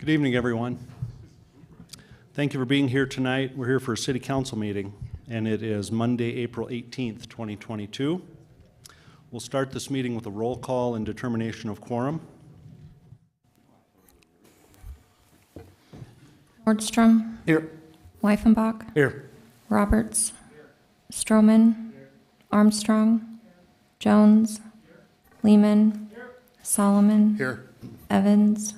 Good evening, everyone. Thank you for being here tonight. We're here for a city council meeting, and it is Monday, April 18th, 2022. We'll start this meeting with a roll call and determination of quorum. Nordstrom. Here. Weifenbach. Here. Roberts. Stroman. Armstrong. Jones. Lehman. Solomon. Here. Evans.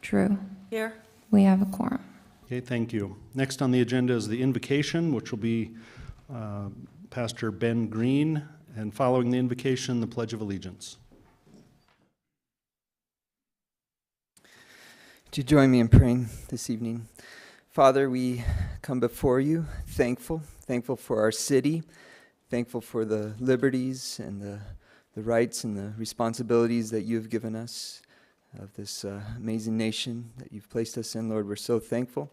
Drew. Here. We have a quorum. Okay, thank you. Next on the agenda is the invocation, which will be Pastor Ben Green, and following the invocation, the Pledge of Allegiance. Would you join me in praying this evening? Father, we come before you thankful for our city, thankful for the liberties and the rights and the responsibilities that you have given us of this amazing nation that you've placed us in, Lord. We're so thankful.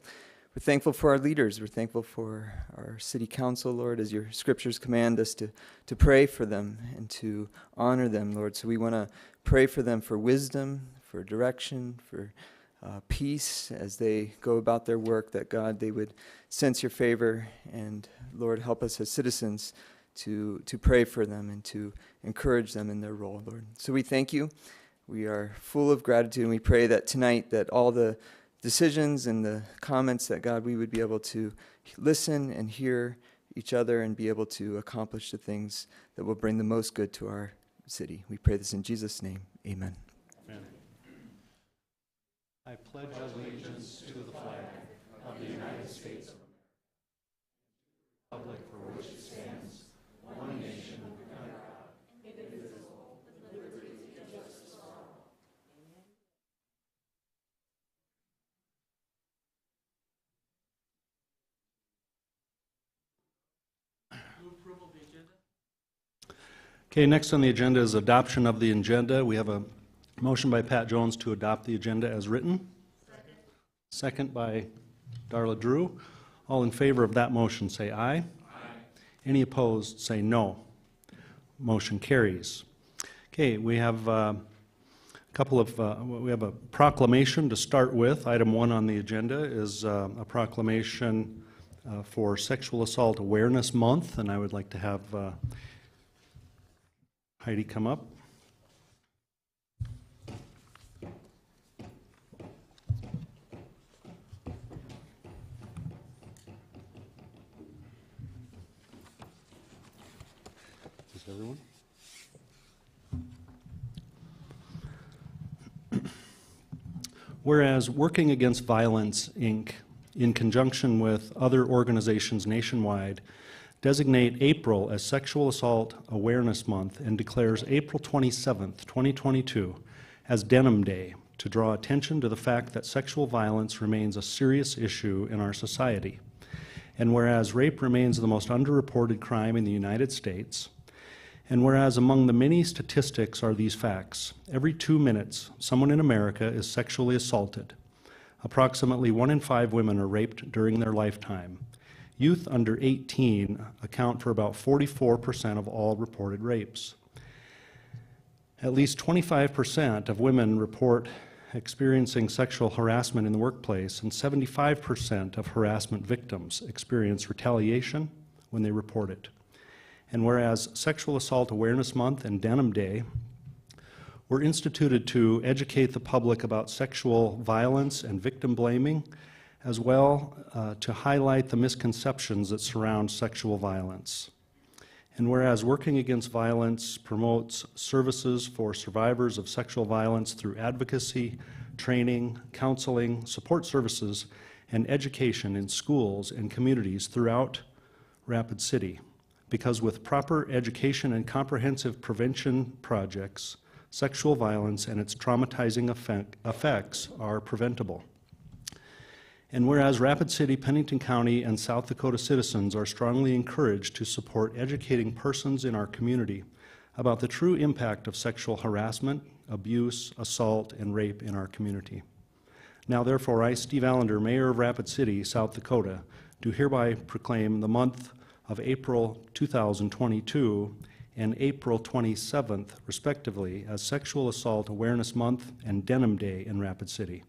We're thankful for our leaders. We're thankful for our city council, Lord, as your scriptures command us to pray for them and to honor them, Lord. So we want to pray for them for wisdom, for direction, for peace as they go about their work, that God, they would sense your favor, and Lord, help us as citizens to pray for them and to encourage them in their role, Lord. So we thank you. We are full of gratitude, and we pray that tonight that all the decisions and the comments that, God, we would be able to listen and hear each other and be able to accomplish the things that will bring the most good to our city. We pray this in Jesus' name. Amen. Amen. I pledge allegiance to the flag of the United States of America, republic for which it stands, one nation under God, indivisible, with liberty and justice for all. Okay, next on the agenda is adoption of the agenda. We have a motion by Pat Jones to adopt the agenda as written. Second by Darla Drew. All in favor of that motion say aye. Aye. Any opposed say no. Motion carries. Okay, we have a proclamation to start with. Item 1 on the agenda is a proclamation for Sexual Assault Awareness Month, and I would like to have Heidi come up. Is everyone? Whereas Working Against Violence, Inc., in conjunction with other organizations nationwide, designate April as Sexual Assault Awareness Month and declares April 27th, 2022 as Denim Day to draw attention to the fact that sexual violence remains a serious issue in our society. And whereas rape remains the most underreported crime in the United States, and whereas among the many statistics are these facts: every 2 minutes, someone in America is sexually assaulted. Approximately 1 in 5 women are raped during their lifetime. Youth under 18 account for about 44% of all reported rapes. At least 25% of women report experiencing sexual harassment in the workplace, and 75% of harassment victims experience retaliation when they report it. And whereas Sexual Assault Awareness Month and Denim Day were instituted to educate the public about sexual violence and victim blaming, as well to highlight the misconceptions that surround sexual violence. And whereas Working Against Violence promotes services for survivors of sexual violence through advocacy, training, counseling, support services, and education in schools and communities throughout Rapid City. Because with proper education and comprehensive prevention projects, sexual violence and its traumatizing effects are preventable. And whereas Rapid City, Pennington County, and South Dakota citizens are strongly encouraged to support educating persons in our community about the true impact of sexual harassment, abuse, assault, and rape in our community. Now therefore, I, Steve Allender, Mayor of Rapid City, South Dakota, do hereby proclaim the month of April 2022 and April 27th, respectively, as Sexual Assault Awareness Month and Denim Day in Rapid City.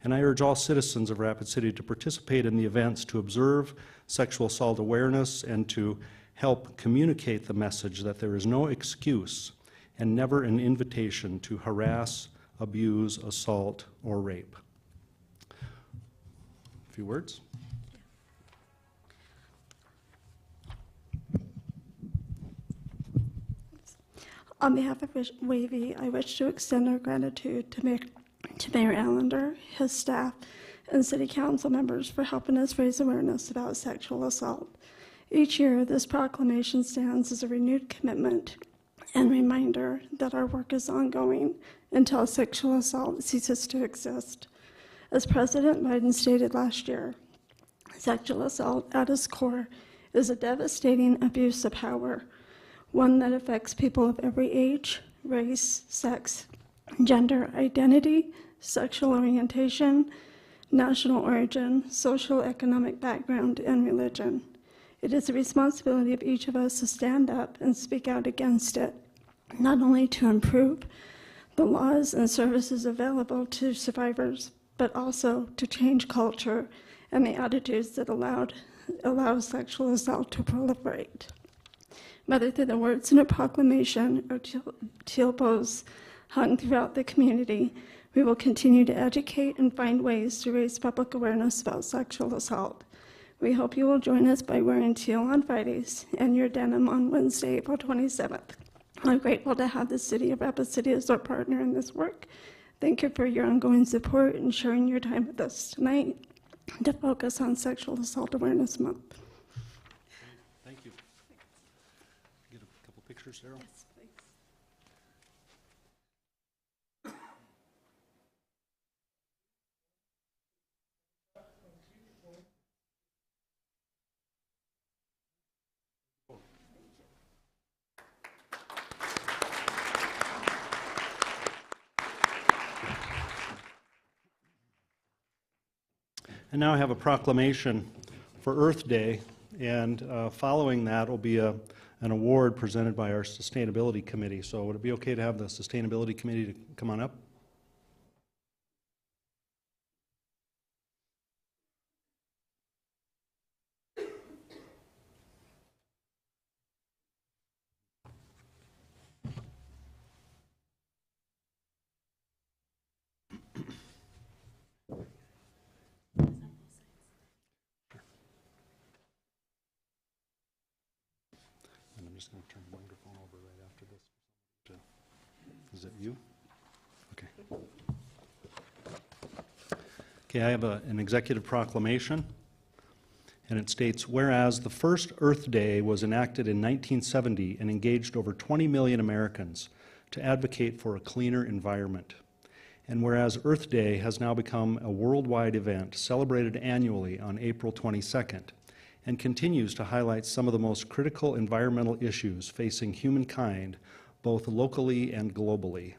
And I urge all citizens of Rapid City to participate in the events to observe sexual assault awareness and to help communicate the message that there is no excuse and never an invitation to harass, abuse, assault, or rape. A few words. On behalf of Wavy, I wish to extend our gratitude to Mayor Allender, his staff, and City Council members for helping us raise awareness about sexual assault. Each year, this proclamation stands as a renewed commitment and reminder that our work is ongoing until sexual assault ceases to exist. As President Biden stated last year, sexual assault at its core is a devastating abuse of power, one that affects people of every age, race, sex, gender identity, sexual orientation, national origin, social economic background, and religion. It is the responsibility of each of us to stand up and speak out against it, not only to improve the laws and services available to survivors, but also to change culture and the attitudes that allow sexual assault to proliferate. Whether through the words in a proclamation or teal posts hung throughout the community, we will continue to educate and find ways to raise public awareness about sexual assault. We hope you will join us by wearing teal on Fridays and your denim on Wednesday, April 27th. I'm grateful to have the City of Rapid City as our partner in this work. Thank you for your ongoing support and sharing your time with us tonight to focus on Sexual Assault Awareness Month. Thank you. Get a couple pictures, Sarah? Yes, please. And now I have a proclamation for Earth Day, and following that will be an award presented by our Sustainability Committee. So would it be okay to have the Sustainability Committee to come on up? And I'm just going to turn the microphone over right after this. Is it you? Okay. Okay, I have an executive proclamation, and it states, whereas the first Earth Day was enacted in 1970 and engaged over 20 million Americans to advocate for a cleaner environment. And whereas Earth Day has now become a worldwide event celebrated annually on April 22nd and continues to highlight some of the most critical environmental issues facing humankind, both locally and globally.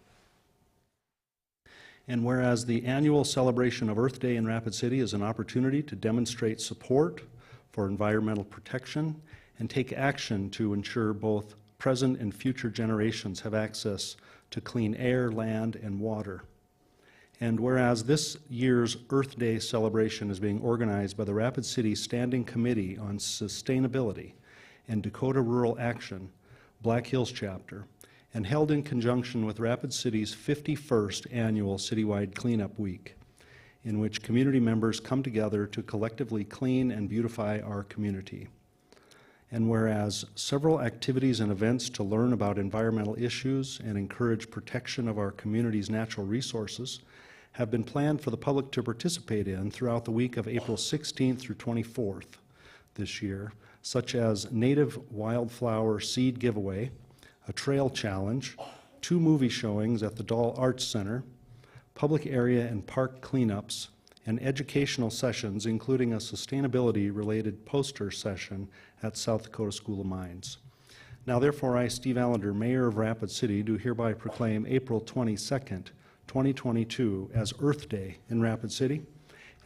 And whereas the annual celebration of Earth Day in Rapid City is an opportunity to demonstrate support for environmental protection and take action to ensure both present and future generations have access to clean air, land, and water. And whereas this year's Earth Day celebration is being organized by the Rapid City Standing Committee on Sustainability and Dakota Rural Action, Black Hills Chapter, and held in conjunction with Rapid City's 51st annual Citywide Cleanup Week, in which community members come together to collectively clean and beautify our community. And whereas several activities and events to learn about environmental issues and encourage protection of our community's natural resources have been planned for the public to participate in throughout the week of April 16th through 24th this year, such as Native Wildflower Seed Giveaway, a trail challenge, 2 movie showings at the Dahl Arts Center, public area and park cleanups, and educational sessions, including a sustainability-related poster session at South Dakota School of Mines. Now, therefore, I, Steve Allender, Mayor of Rapid City, do hereby proclaim April 22nd, 2022 as Earth Day in Rapid City,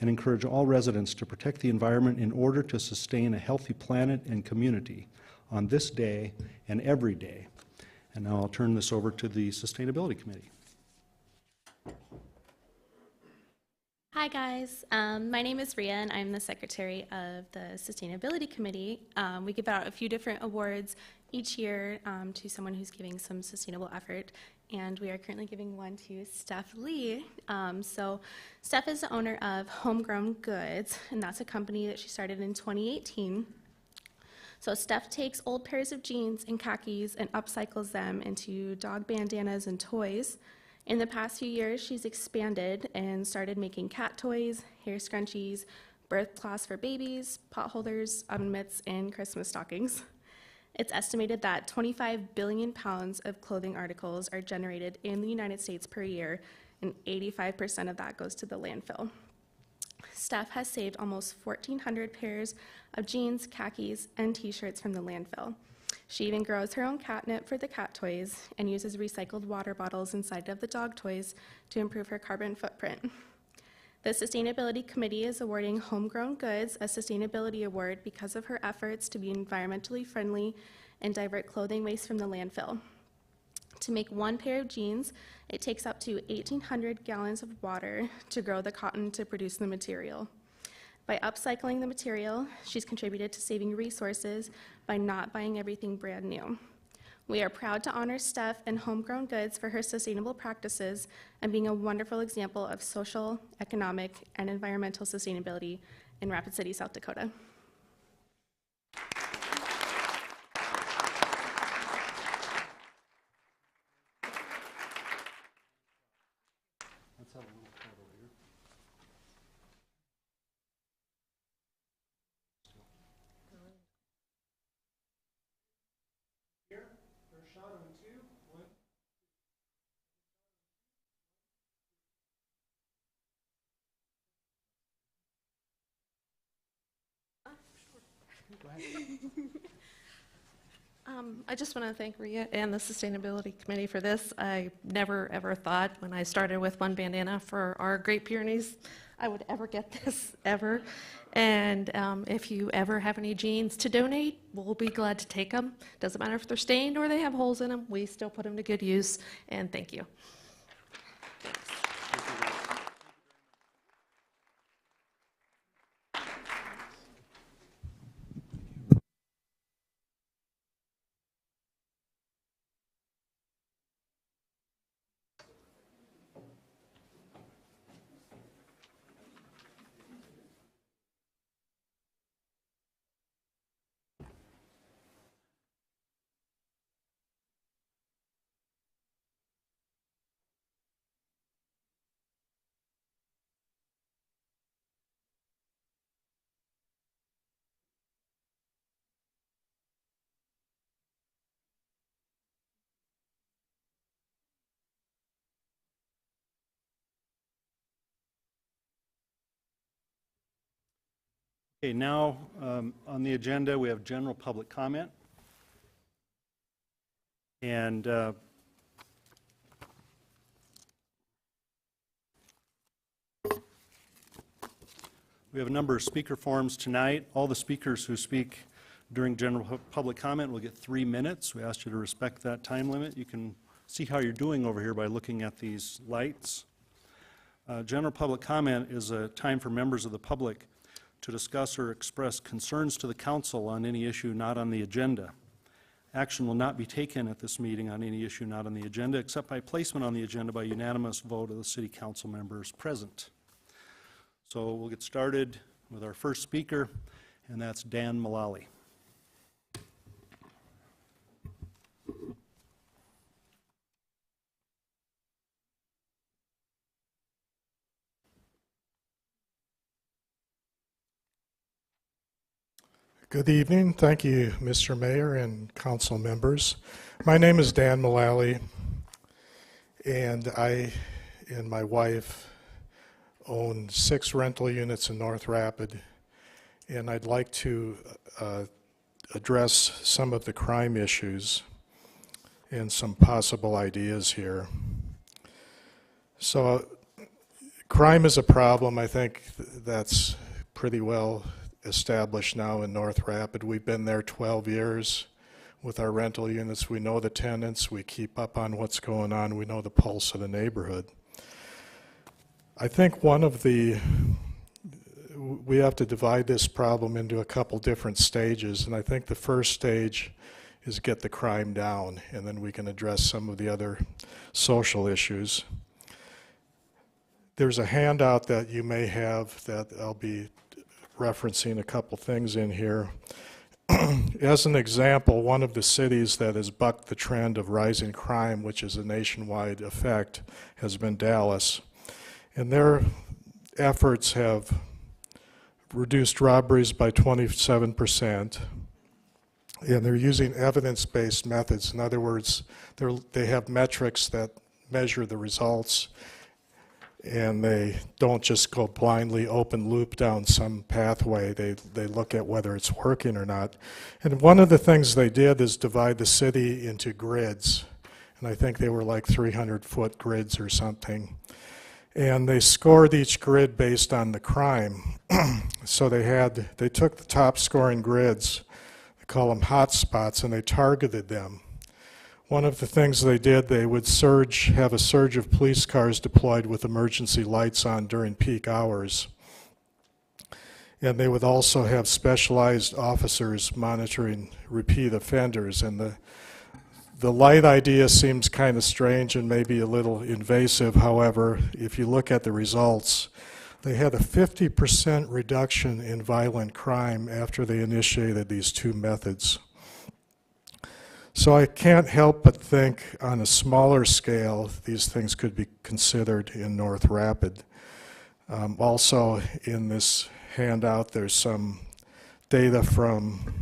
and encourage all residents to protect the environment in order to sustain a healthy planet and community on this day and every day. And now I'll turn this over to the Sustainability Committee. Hi, guys. My name is Ria, and I'm the secretary of the Sustainability Committee. We give out a few different awards each year to someone who's giving some sustainable effort, and we are currently giving one to Steph Lee. So Steph is the owner of Homegrown Goods, and that's a company that she started in 2018. So Steph takes old pairs of jeans and khakis and upcycles them into dog bandanas and toys. In the past few years, she's expanded and started making cat toys, hair scrunchies, birth cloths for babies, pot holders, oven mitts, and Christmas stockings. It's estimated that 25 billion pounds of clothing articles are generated in the United States per year, and 85% of that goes to the landfill. Steph has saved almost 1,400 pairs of jeans, khakis, and t-shirts from the landfill. She even grows her own catnip for the cat toys and uses recycled water bottles inside of the dog toys to improve her carbon footprint. The Sustainability Committee is awarding Homegrown Goods a Sustainability Award because of her efforts to be environmentally friendly and divert clothing waste from the landfill. To make one pair of jeans, it takes up to 1,800 gallons of water to grow the cotton to produce the material. By upcycling the material, she's contributed to saving resources by not buying everything brand new. We are proud to honor Steph and Homegrown Goods for her sustainable practices and being a wonderful example of social, economic, and environmental sustainability in Rapid City, South Dakota. Let's have a little photo here. Here, first shot on 2, 1. Go ahead. I just want to thank Ria and the Sustainability Committee for this. I never, ever thought when I started with one bandana for our Great Pyrenees, I would ever get this, ever. And if you ever have any jeans to donate, we'll be glad to take them. Doesn't matter if they're stained or they have holes in them, we still put them to good use, and thank you. Okay, now on the agenda we have general public comment. And we have a number of speaker forms tonight. All the speakers who speak during general public comment will get 3 minutes. We ask you to respect that time limit. You can see how you're doing over here by looking at these lights. General public comment is a time for members of the public to discuss or express concerns to the council on any issue not on the agenda. Action will not be taken at this meeting on any issue not on the agenda, except by placement on the agenda by unanimous vote of the city council members present. So we'll get started with our first speaker, and that's Dan Mullally. Good evening. Thank you, Mr. Mayor and council members. My name is Dan Mullally, and I and my wife own 6 rental units in North Rapid, and I'd like to address some of the crime issues and some possible ideas here. So crime is a problem. I think that's pretty well established now in North Rapid. We've been there 12 years with our rental units. We know the tenants. We keep up on what's going on. We know the pulse of the neighborhood. I think we have to divide this problem into a couple different stages, and I think the first stage is get the crime down, and then we can address some of the other social issues. There's a handout that you may have that I'll be referencing a couple things in here. As an example, one of the cities that has bucked the trend of rising crime, which is a nationwide effect, has been Dallas. And their efforts have reduced robberies by 27%. And they're using evidence-based methods. In other words, they have metrics that measure the results, and they don't just go blindly open loop down some pathway. They look at whether it's working or not. And one of the things they did is divide the city into grids. And I think they were like 300-foot grids or something. And they scored each grid based on the crime. So they took the top scoring grids, they call them hot spots, and they targeted them. One of the things they did, they would have a surge of police cars deployed with emergency lights on during peak hours. And they would also have specialized officers monitoring repeat offenders. And the light idea seems kind of strange and maybe a little invasive. However, if you look at the results, they had a 50% reduction in violent crime after they initiated these two methods. So I can't help but think on a smaller scale, these things could be considered in North Rapid. Also in this handout, there's some data from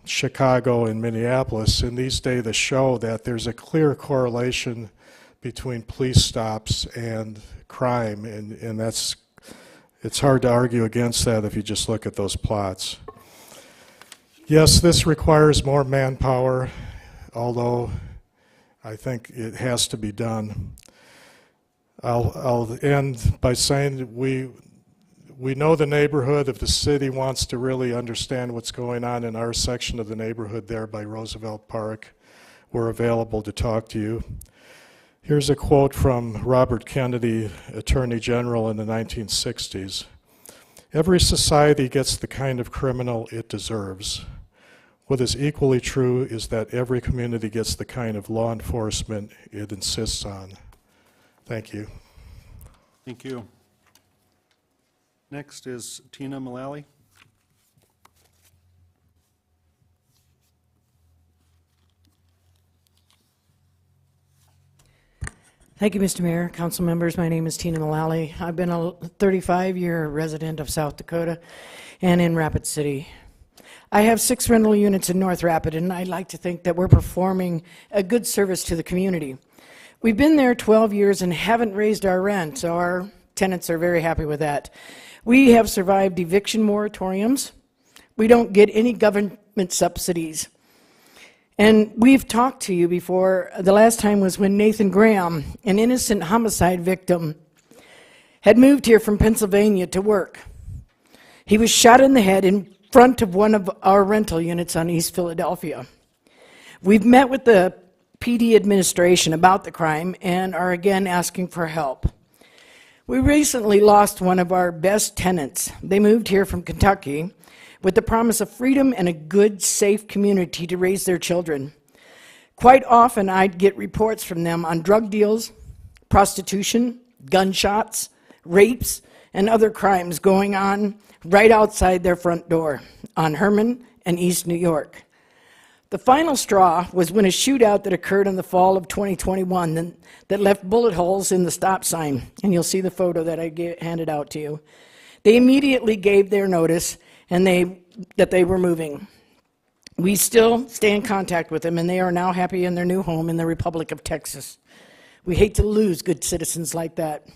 Chicago and Minneapolis, and these data show that there's a clear correlation between police stops and crime, and it's hard to argue against that if you just look at those plots. Yes, this requires more manpower, although I think it has to be done. I'll end by saying that we know the neighborhood. If the city wants to really understand what's going on in our section of the neighborhood there by Roosevelt Park, we're available to talk to you. Here's a quote from Robert Kennedy, Attorney General in the 1960s. "Every society gets the kind of criminal it deserves. What is equally true is that every community gets the kind of law enforcement it insists on." Thank you. Thank you. Next is Tina Mullally. Thank you, Mr. Mayor, council members. My name is Tina Mullally. I've been a 35-year resident of South Dakota and in Rapid City. I have 6 rental units in North Rapid, and I'd like to think that we're performing a good service to the community. We've been there 12 years and haven't raised our rent, so our tenants are very happy with that. We have survived eviction moratoriums. We don't get any government subsidies. And we've talked to you before. The last time was when Nathan Graham, an innocent homicide victim, had moved here from Pennsylvania to work. He was shot in the head in front of one of our rental units on East Philadelphia. We've met with the PD administration about the crime and are again asking for help. We recently lost one of our best tenants. They moved here from Kentucky with the promise of freedom and a good, safe community to raise their children. Quite often, I'd get reports from them on drug deals, prostitution, gunshots, rapes, and other crimes going on right outside their front door on Herman and East New York. The final straw was when a shootout that occurred in the fall of 2021 that left bullet holes in the stop sign, and you'll see the photo that I handed out to you. They immediately gave their notice and that they were moving. We still stay in contact with them, and they are now happy in their new home in the Republic of Texas. We hate to lose good citizens like that.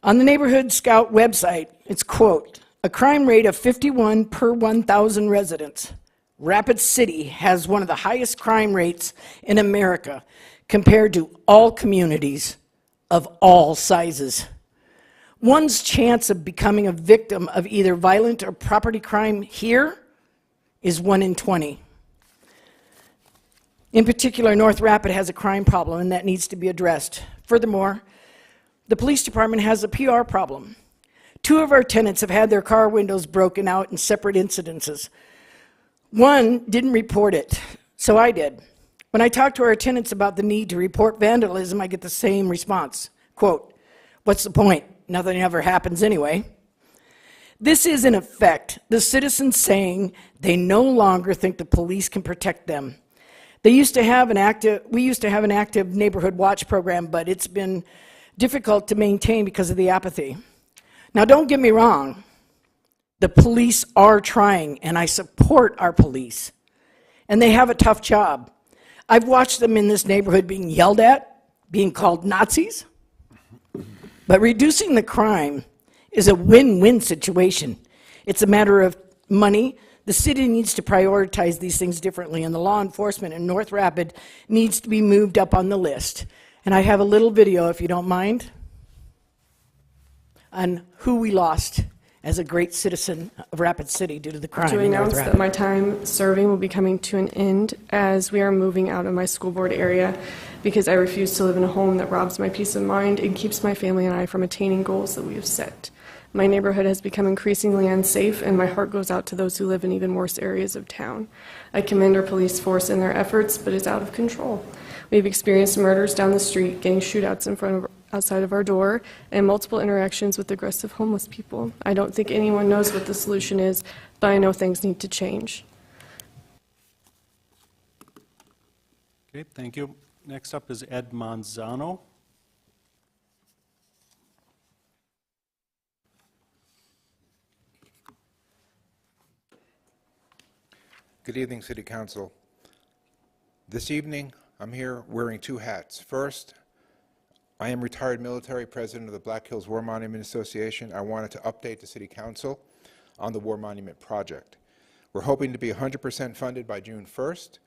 On the Neighborhood Scout website, it's, quote, "A crime rate of 51 per 1,000 residents. Rapid City has one of the highest crime rates in America compared to all communities of all sizes. One's chance of becoming a victim of either violent or property crime here is 1 in 20. In particular, North Rapid has a crime problem, and that needs to be addressed. Furthermore, The police department has a PR problem. 2 of our tenants have had their car windows broken out in separate incidences. One didn't report it, so I did. When I talk to our tenants about the need to report vandalism, I get the same response. Quote, "What's the point? Nothing ever happens anyway." This is, in effect, the citizens saying they no longer think the police can protect them. We used to have an active neighborhood watch program, but it's been difficult to maintain because of the apathy. Now, don't get me wrong. The police are trying, and I support our police. And they have a tough job. I've watched them in this neighborhood being yelled at, being called Nazis. But reducing the crime is a win-win situation. It's a matter of money. The city needs to prioritize these things differently, and the law enforcement in North Rapid needs to be moved up on the list. And I have a little video, if you don't mind, on who we lost as a great citizen of Rapid City due to the crime To in North announce Rapid. that my time serving will be coming to an end as we are moving out of my school board area because I refuse to live in a home that robs my peace of mind and keeps my family and I from attaining goals that we have set. My neighborhood has become increasingly unsafe, and my heart goes out to those who live in even worse areas of town. I commend our police force in their efforts, but it's out of control. We've experienced murders down the street, gang shootouts outside of our door, and multiple interactions with aggressive homeless people. I don't think anyone knows what the solution is, but I know things need to change. Okay, thank you. Next up is Ed Manzano. Good evening, City Council. This evening, I'm here wearing 2 hats. First, I am retired military president of the Black Hills War Monument Association. I wanted to update the City Council on the War Monument project. We're hoping to be 100% funded by June 1st.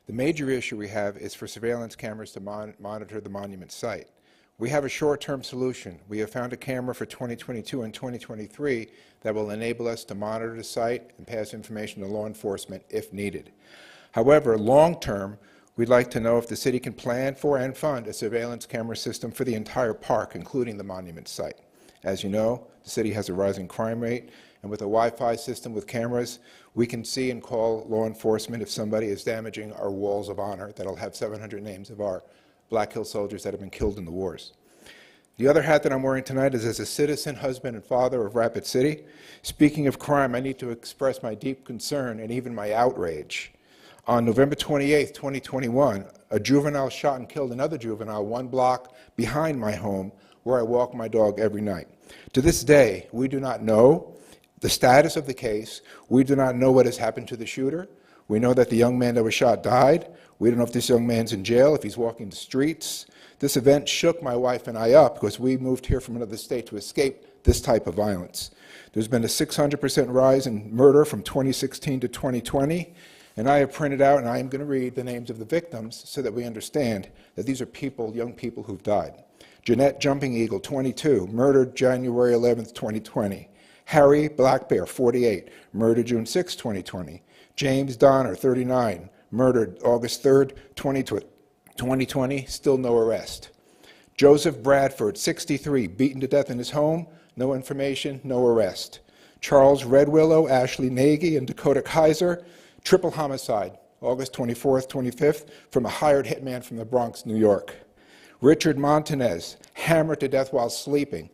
The major issue we have is for surveillance cameras to monitor the monument site. We have a short-term solution. We have found a camera for 2022 and 2023 that will enable us to monitor the site and pass information to law enforcement if needed. However, long-term, we'd like to know if the city can plan for and fund a surveillance camera system for the entire park, including the monument site. As you know, the city has a rising crime rate, and with a Wi-Fi system with cameras, we can see and call law enforcement if somebody is damaging our walls of honor that'll have 700 names of our Black Hills soldiers that have been killed in the wars. The other hat that I'm wearing tonight is as a citizen, husband, and father of Rapid City. Speaking of crime, I need to express my deep concern and even my outrage. On November 28, 2021, a juvenile shot and killed another juvenile 1 block behind my home where I walk my dog every night. To this day, we do not know the status of the case. We do not know what has happened to the shooter. We know that the young man that was shot died. We don't know if this young man's in jail, if he's walking the streets. This event shook my wife and I up because we moved here from another state to escape this type of violence. There's been a 600% rise in murder from 2016 to 2020, and I have printed out, and I am going to read the names of the victims so that we understand that these are people, young people who've died. Jeanette Jumping Eagle, 22, murdered January 11th, 2020. Harry Black Bear, 48, murdered June 6, 2020. James Donner, 39, murdered August 3rd, 2020, still no arrest. Joseph Bradford, 63, beaten to death in his home, no information, no arrest. Charles Redwillow, Ashley Nagy, and Dakota Kaiser, triple homicide, August 24th, 25th, from a hired hitman from the Bronx, New York. Richard Montanez, hammered to death while sleeping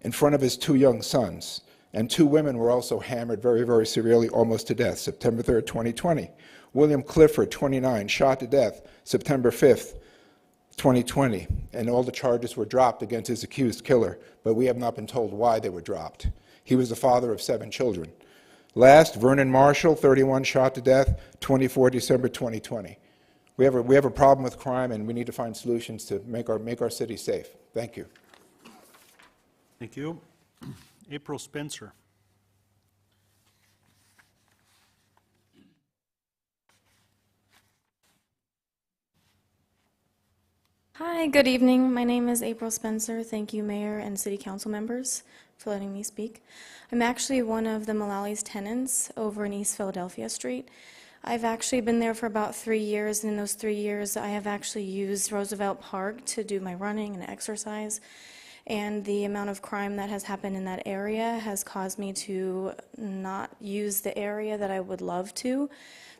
in front of his 2 young sons. And 2 women were also hammered very, very severely, almost to death, September 3rd, 2020. William Clifford, 29, shot to death, September 5th, 2020. And all the charges were dropped against his accused killer, but we have not been told why they were dropped. He was the father of 7 children. Last, Vernon Marshall, 31, shot to death, 24 December 2020. We have a problem with crime, and we need to find solutions to make our city safe. Thank you. Thank you. April Spencer. Hi, good evening. My name is April Spencer. Thank you, Mayor and City Council members, for letting me speak. I'm actually one of the Mullally's tenants over in East Philadelphia Street. I've actually been there for about 3 years, and in those 3 years, I have actually used Roosevelt Park to do my running and exercise. And the amount of crime that has happened in that area has caused me to not use the area that I would love to,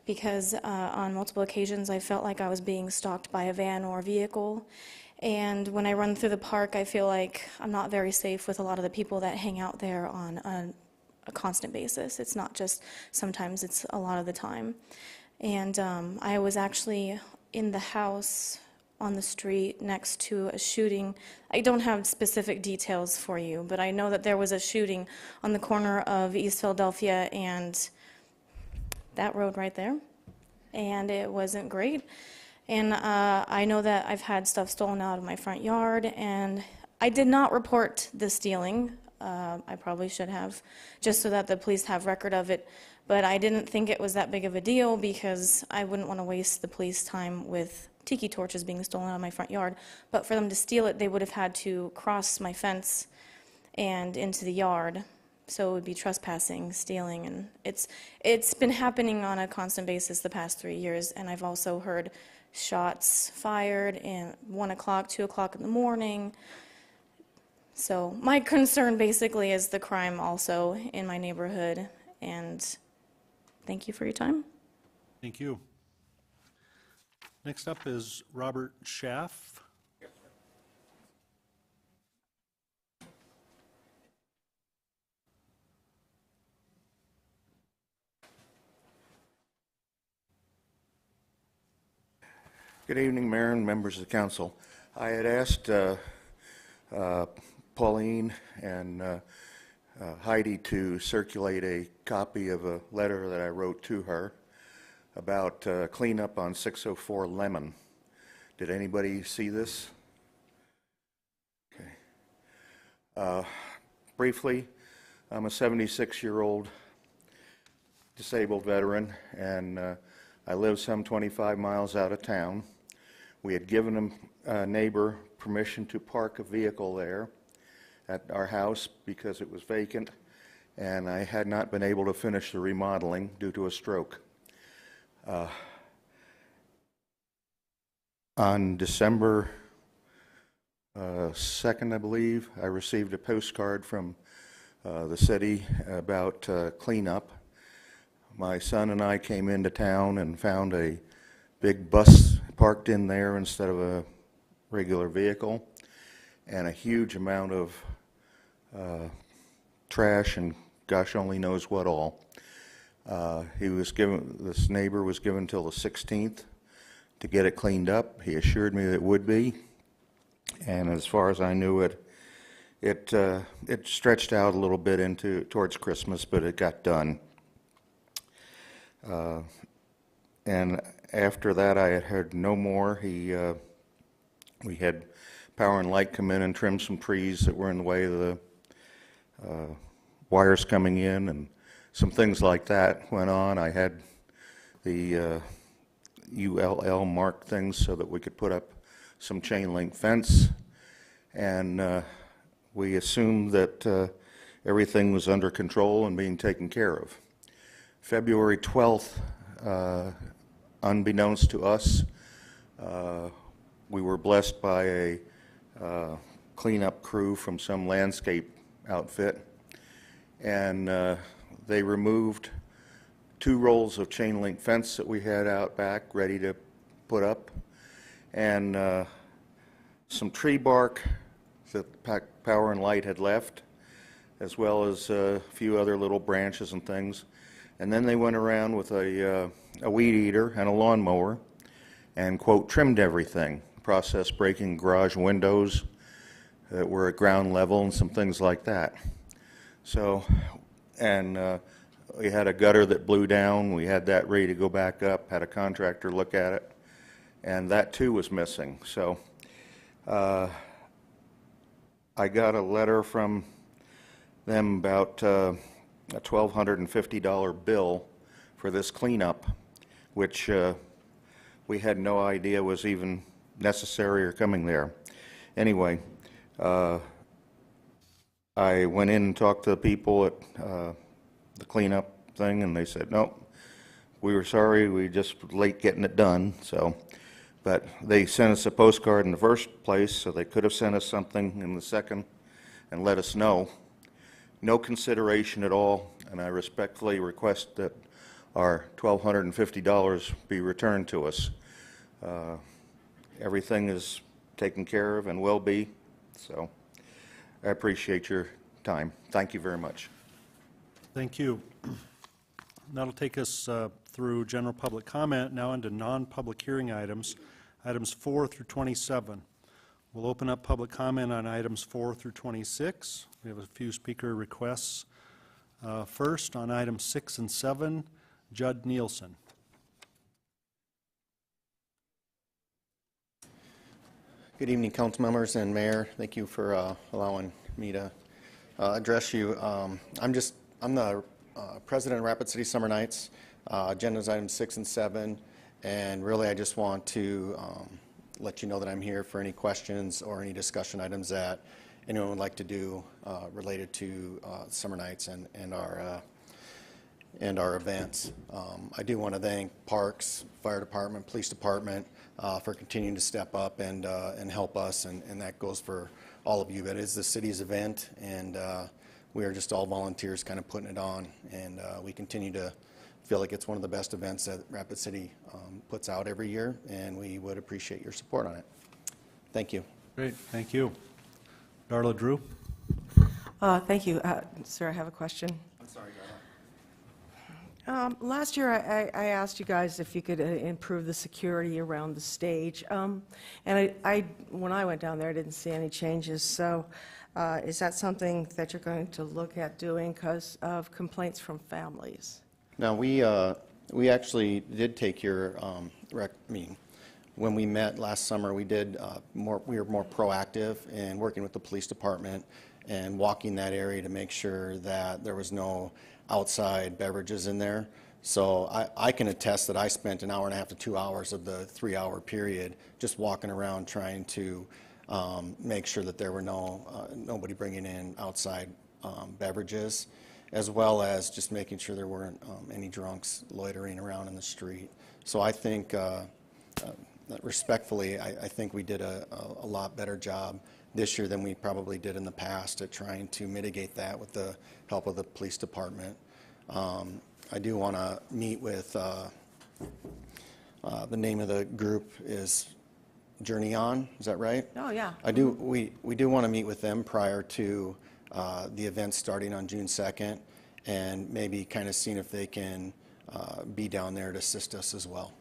because on multiple occasions I felt like I was being stalked by a van or a vehicle. And when I run through the park, I feel like I'm not very safe with a lot of the people that hang out there on a constant basis. It's not just sometimes, it's a lot of the time. And I was actually in the house on the street next to a shooting. I don't have specific details for you, but I know that there was a shooting on the corner of East Philadelphia and that road right there, and it wasn't great. And I know that I've had stuff stolen out of my front yard, and I did not report the stealing. I probably should have, just so that the police have record of it, but I didn't think it was that big of a deal because I wouldn't want to waste the police time with tiki torches being stolen out of my front yard. But for them to steal it, they would have had to cross my fence and into the yard. So it would be trespassing, stealing, and it's been happening on a constant basis the past 3 years. And I've also heard shots fired in 1 o'clock, 2 o'clock in the morning. So my concern basically is the crime also in my neighborhood. And thank you for your time. Thank you. Next up is Robert Schaff. Good evening, Mayor and members of the council. I had asked Pauline and Heidi to circulate a copy of a letter that I wrote to her about cleanup on 604 Lemon. Did anybody see this? Okay. Briefly, I'm a 76-year-old disabled veteran, and I live some 25 miles out of town. We had given a neighbor permission to park a vehicle there at our house because it was vacant, and I had not been able to finish the remodeling due to a stroke. On December 2nd, I believe, I received a postcard from the city about cleanup. My son and I came into town and found a big bus parked in there instead of a regular vehicle, and a huge amount of trash and gosh only knows what all. This neighbor was given till the 16th to get it cleaned up. He assured me that it would be, and as far as I knew it stretched out a little bit towards Christmas, but it got done. And after that, I had heard no more. We had Power and Light come in and trim some trees that were in the way of the wires coming in, and some things like that went on. I had the ULL mark things so that we could put up some chain link fence, and we assumed that everything was under control and being taken care of. February 12th, unbeknownst to us, we were blessed by a cleanup crew from some landscape outfit, and they removed 2 rolls of chain link fence that we had out back ready to put up, and some tree bark that Power and Light had left, as well as a few other little branches and things. And then they went around with a weed eater and a lawnmower and, quote, trimmed everything, process breaking garage windows that were at ground level and some things like that. So, and we had a gutter that blew down. We had that ready to go back up, had a contractor look at it, and that too was missing. So I got a letter from them about a $1,250 bill for this cleanup, which we had no idea was even necessary or coming there. Anyway, I went in and talked to the people at the cleanup thing, and they said, no, we were sorry, we just were late getting it done. So, but they sent us a postcard in the first place, so they could have sent us something in the second and let us know. No consideration at all, and I respectfully request that our $1,250 be returned to us. Everything is taken care of and will be, so I appreciate your time. Thank you very much. Thank you. That'll take us through general public comment, now into non-public hearing items, items 4 through 27. We'll open up public comment on items 4 through 26. We have a few speaker requests. First, on items 6 and 7, Judd Nielsen. Good evening, council members and mayor. Thank you for allowing me to address you. I'm the president of Rapid City Summer Nights. Agenda's items 6 and 7, and really I just want to let you know that I'm here for any questions or any discussion items that anyone would like to do related to Summer Nights and our events. I do want to thank Parks, Fire Department, Police Department for continuing to step up and help us, and that goes for all of you. That is the city's event, and we are just all volunteers kind of putting it on, and we continue to feel like it's one of the best events that Rapid City puts out every year, and we would appreciate your support on it. Thank you. Great, thank you. Darla Drew. Thank you. Sir, I have a question. I'm sorry, Darla. Last year, I asked you guys if you could improve the security around the stage, and when I went down there, I didn't see any changes. So, is that something that you're going to look at doing because of complaints from families? Now, we actually did take your when we met last summer, we were more proactive in working with the police department and walking that area to make sure that there was no outside beverages in there. So I can attest that I spent an hour and a half to 2 hours of the 3-hour period just walking around trying to make sure that there were nobody bringing in outside beverages, as well as just making sure there weren't any drunks loitering around in the street. So I think, respectfully, I think we did a lot better job this year than we probably did in the past at trying to mitigate that with the help of the police department. I do want to meet with, the name of the group is Journey On, is that right? Oh, yeah. We do want to meet with them prior to the event starting on June 2nd, and maybe kind of seeing if they can be down there to assist us as well.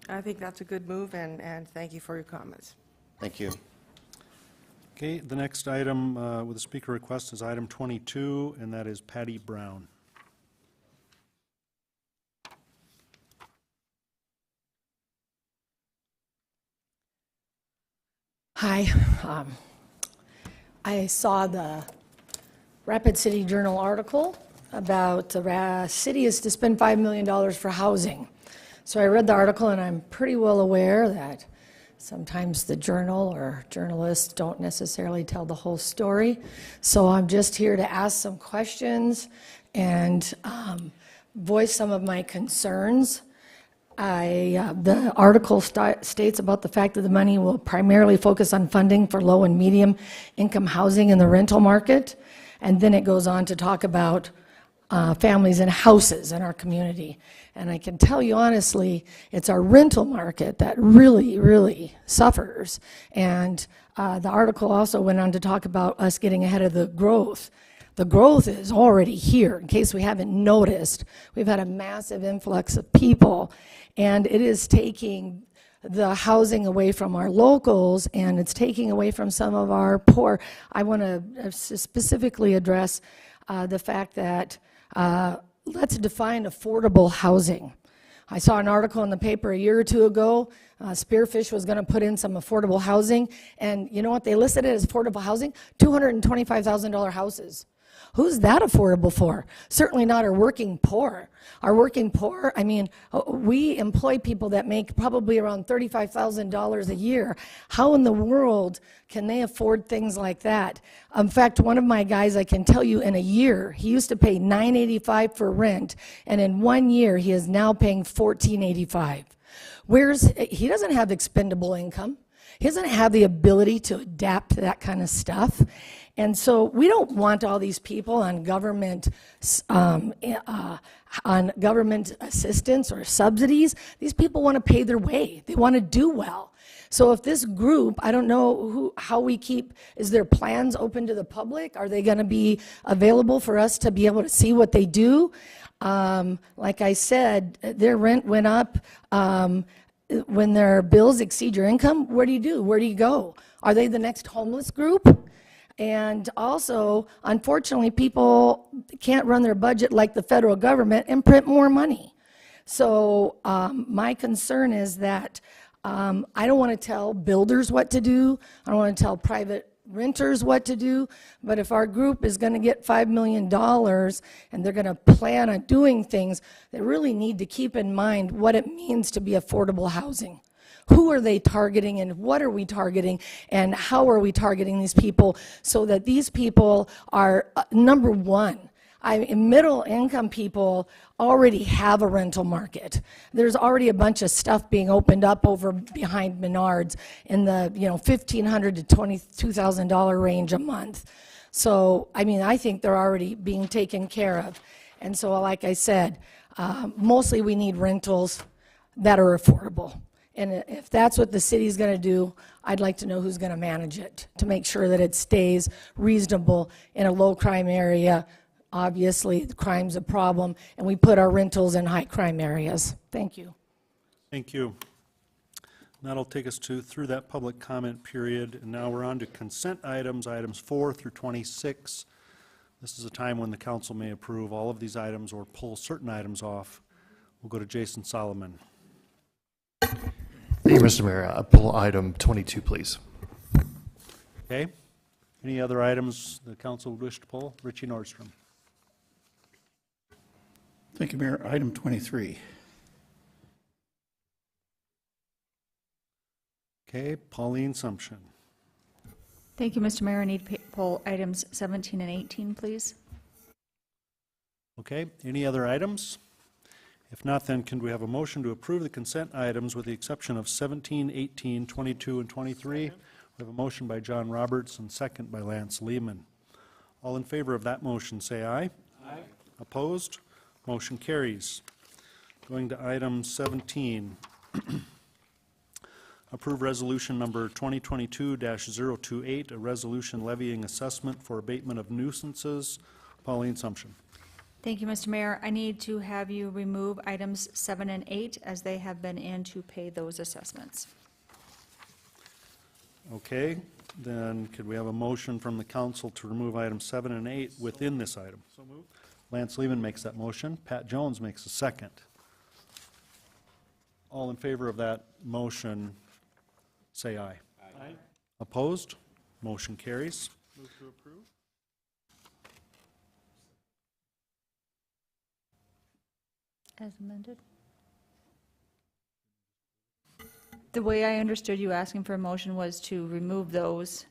I think that's a good move, and thank you for your comments. Thank you. Okay, the next item with a speaker request is item 22, and that is Patty Brown. Hi. I saw the Rapid City Journal article about the city is to spend $5 million for housing. So I read the article, and I'm pretty well aware that sometimes the journal or journalists don't necessarily tell the whole story. So I'm just here to ask some questions and voice some of my concerns. The article states about the fact that the money will primarily focus on funding for low and medium income housing in the rental market. And then it goes on to talk about families and houses in our community. And I can tell you honestly, it's our rental market that really, really suffers. And the article also went on to talk about us getting ahead of the growth. The growth is already here. In case we haven't noticed, we've had a massive influx of people, and it is taking the housing away from our locals, and it's taking away from some of our poor. I want to specifically address the fact that let's define affordable housing. I saw an article in the paper a year or two ago. Spearfish was going to put in some affordable housing, and you know what they listed it as affordable housing? $225,000 houses. Who's that affordable for? Certainly not our working poor. Our working poor, I mean, we employ people that make probably around $35,000 a year. How in the world can they afford things like that? In fact, one of my guys, I can tell you, in a year, he used to pay $985 for rent, and in 1 year, he is now paying $1,485. He doesn't have expendable income. He doesn't have the ability to adapt to that kind of stuff. And so we don't want all these people on government assistance or subsidies. These people want to pay their way. They want to do well. So if this group, I don't know how we keep, is their plans open to the public? Are they going to be available for us to be able to see what they do? Like I said, their rent went up. When their bills exceed your income, what do you do? Where do you go? Are they the next homeless group? And also, unfortunately, people can't run their budget like the federal government and print more money. So my concern is that I don't want to tell builders what to do. I don't want to tell private renters what to do. But if our group is going to get $5 million and they're going to plan on doing things, they really need to keep in mind what it means to be affordable housing. Who are they targeting and what are we targeting and how are we targeting these people so that these people are, number one, middle income people already have a rental market. There's already a bunch of stuff being opened up over behind Menards in the $1,500 to $22,000 range a month. So I think they're already being taken care of. And so like I said, mostly we need rentals that are affordable. And if that's what the city's going to do, I'd like to know who's going to manage it to make sure that it stays reasonable in a low crime area. Obviously, the crime's a problem, and we put our rentals in high crime areas. Thank you. Thank you. And that'll take us through that public comment period. And now we're on to consent items, items 4 through 26. This is a time when the council may approve all of these items or pull certain items off. We'll go to Jason Solomon. Thank you, Mr. Mayor. Pull item 22, please. Okay. Any other items the council would wish to pull? Richie Nordstrom. Thank you, Mayor. Item 23. Okay, Pauline Sumption. Thank you, Mr. Mayor. I need to pull items 17 and 18, please. Okay, any other items? If not, then can we have a motion to approve the consent items with the exception of 17, 18, 22, and 23? We have a motion by John Roberts and second by Lance Lehman. All in favor of that motion, say aye. Aye. Opposed? Motion carries. Going to item 17. Approve resolution number 2022-028, a resolution levying assessment for abatement of nuisances. Pauline Sumption. Thank you, Mr. Mayor. I need to have you remove items 7 and 8 as they have been in to pay those assessments. Okay, then could we have a motion from the council to remove items 7 and 8 within this item? So moved. Lance Lehman makes that motion. Pat Jones makes a second. All in favor of that motion, say aye. Aye. Opposed? Motion carries. Move to approve. As amended. The way I understood you asking for a motion was to remove those,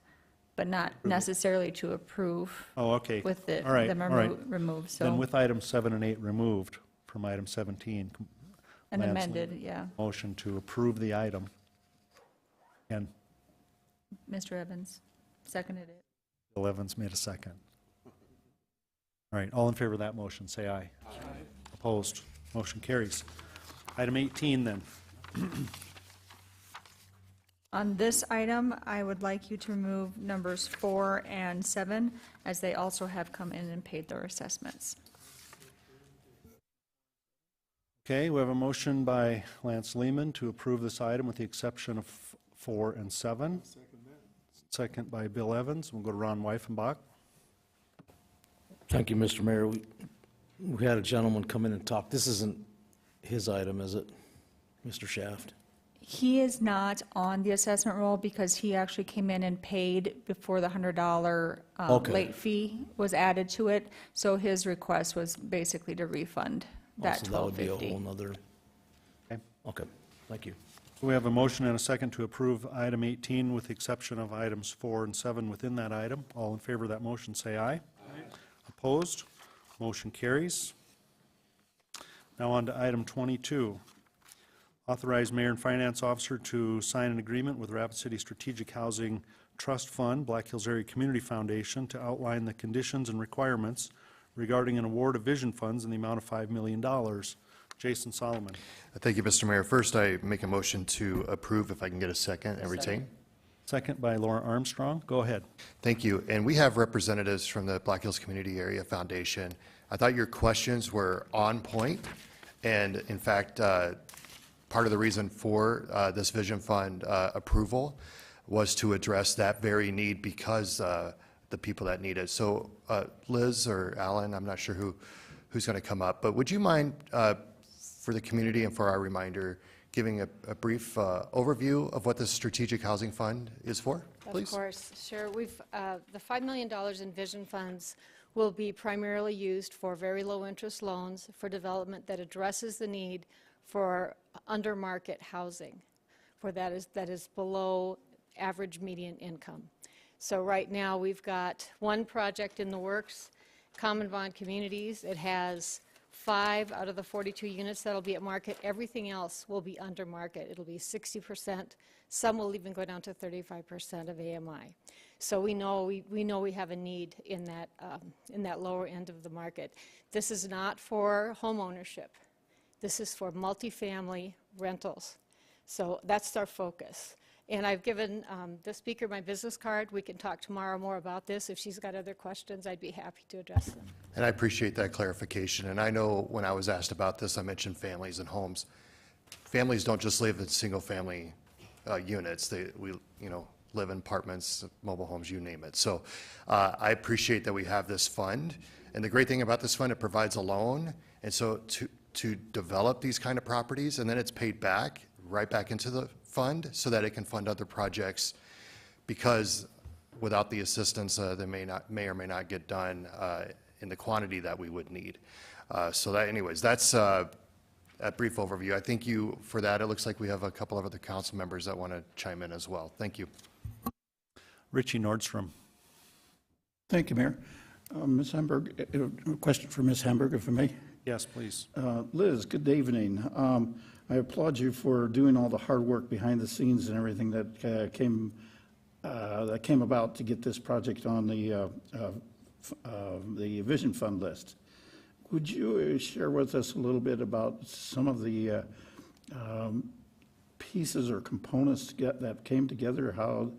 but not necessarily to approve. Oh, okay. With the, all right, them all right. removed. So Then with items 7 and 8 removed from item 17. and Lance amended, Lehman, yeah. Motion to approve the item. And Mr. Evans seconded it. Bill Evans made a second. All right, all in favor of that motion, say aye. Aye. Opposed? Motion carries. Item 18 then. On this item, I would like you to remove numbers 4 and 7, as they also have come in and paid their assessments. Okay, we have a motion by Lance Lehman to approve this item with the exception of 4 and 7. Second by Bill Evans. We'll go to Ron Weifenbach. Thank you, Mr. Mayor. We had a gentleman come in and talk. This isn't his item, is it, Mr. Shaft? He is not on the assessment roll because he actually came in and paid before the $100 Okay. late fee was added to it. So his request was basically to refund that So that would be a $12.50. whole nother. Okay. Okay, thank you. We have a motion and a second to approve item 18 with the exception of items 4 and 7 within that item. All in favor of that motion, say aye. Aye. Opposed? Motion carries. Now on to item 22. Authorize Mayor and Finance Officer to sign an agreement with Rapid City Strategic Housing Trust Fund, Black Hills Area Community Foundation, to outline the conditions and requirements regarding an award of vision funds in the amount of $5 million. Jason Solomon. Thank you, Mr. Mayor. First, I make a motion to approve, if I can get a second, and retain. Second by Laura Armstrong. Go ahead. Thank you. And we have representatives from the Black Hills Community Area Foundation. I thought your questions were on point. And in fact, part of the reason for this Vision Fund approval was to address that very need because the people that need it. So Liz or Alan, I'm not sure who's going to come up, but would you mind, for the community and for our reminder, giving a brief overview of what the Strategic Housing Fund is for, please? Of course, sure. The $5 million in Vision Funds will be primarily used for very low interest loans for development that addresses the need for under market housing, for that is below average median income. So right now we've got one project in the works, Common Bond Communities. It has 5 out of the 42 units that'll be at market. Everything else will be under market. It'll be 60%. Some will even go down to 35% of AMI. So we know we have a need in that lower end of the market. This is not for home ownership. This is for multifamily rentals. So that's our focus. And I've given the speaker my business card. We can talk tomorrow more about this. If she's got other questions, I'd be happy to address them. And I appreciate that clarification. And I know when I was asked about this, I mentioned families and homes. Families don't just live in single-family units. We live in apartments, mobile homes, you name it. So I appreciate that we have this fund. And the great thing about this fund, it provides a loan. And so to develop these kind of properties, and then it's paid back, right back into the fund so that it can fund other projects, because without the assistance, they may or may not get done in the quantity that we would need. So that, anyways, that's a brief overview. I thank you for that. It looks like we have a couple of other council members that want to chime in as well. Thank you. Richie Nordstrom. Thank you, Mayor. Ms. Hamburg, a question for Ms. Hamburg, if I may. Yes, please. Liz, good evening. I applaud you for doing all the hard work behind the scenes and everything that came about to get this project on the Vision Fund list. Would you share with us a little bit about some of the pieces or components that came together, how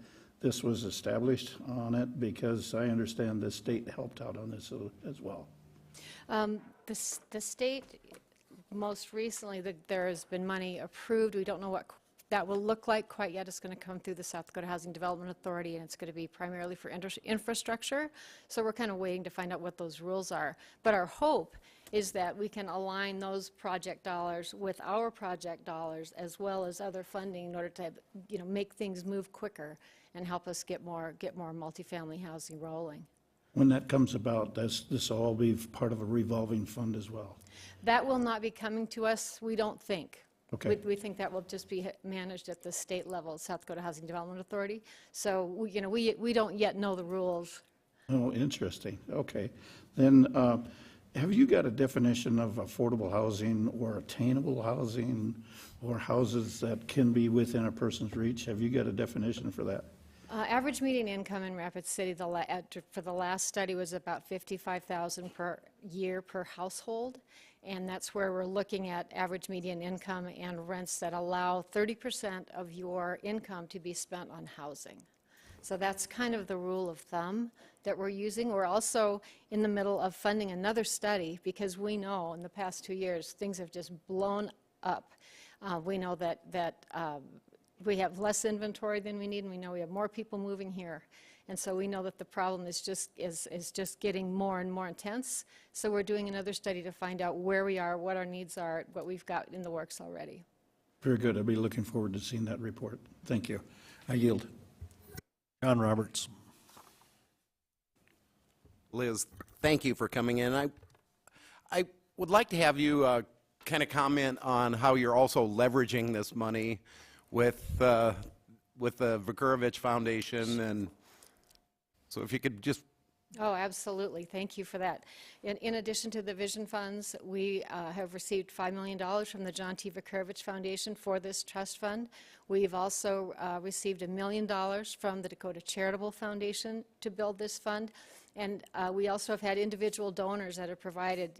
this was established on it? Because I understand the state helped out on this as well. The state, most recently, there has been money approved. We don't know what that will look like quite yet. It's going to come through the South Dakota Housing Development Authority, and it's going to be primarily for infrastructure. So we're kind of waiting to find out what those rules are. But our hope is that we can align those project dollars with our project dollars, as well as other funding, in order to make things move quicker and help us get more multifamily housing rolling. When that comes about, does this all be part of a revolving fund as well? That will not be coming to us, we don't think. Okay. We think that will just be managed at the state level, South Dakota Housing Development Authority. So we don't yet know the rules. Oh, interesting. Okay. Then have you got a definition of affordable housing or attainable housing or houses that can be within a person's reach? Have you got a definition for that? Average median income in Rapid City for the last study was about $55,000 per year per household, and that's where we're looking at average median income and rents that allow 30% of your income to be spent on housing. So that's kind of the rule of thumb that we're using. We're also in the middle of funding another study because we know in the past 2 years things have just blown up. We know that we have less inventory than we need, and we know we have more people moving here. And so we know that the problem is just getting more and more intense. So we're doing another study to find out where we are, what our needs are, what we've got in the works already. Very good. I'll be looking forward to seeing that report. Thank you. I yield. John Roberts. Liz, thank you for coming in. I would like to have you kind of comment on how you're also leveraging this money with the Vukurovich Foundation, and so if you could just Oh, absolutely. Thank you for that. In addition to the Vision Funds, we have received $5 million from the John T. Vakurovich Foundation for this trust fund. We've also received $1 million from the Dakota Charitable Foundation to build this fund. And we also have had individual donors that have provided,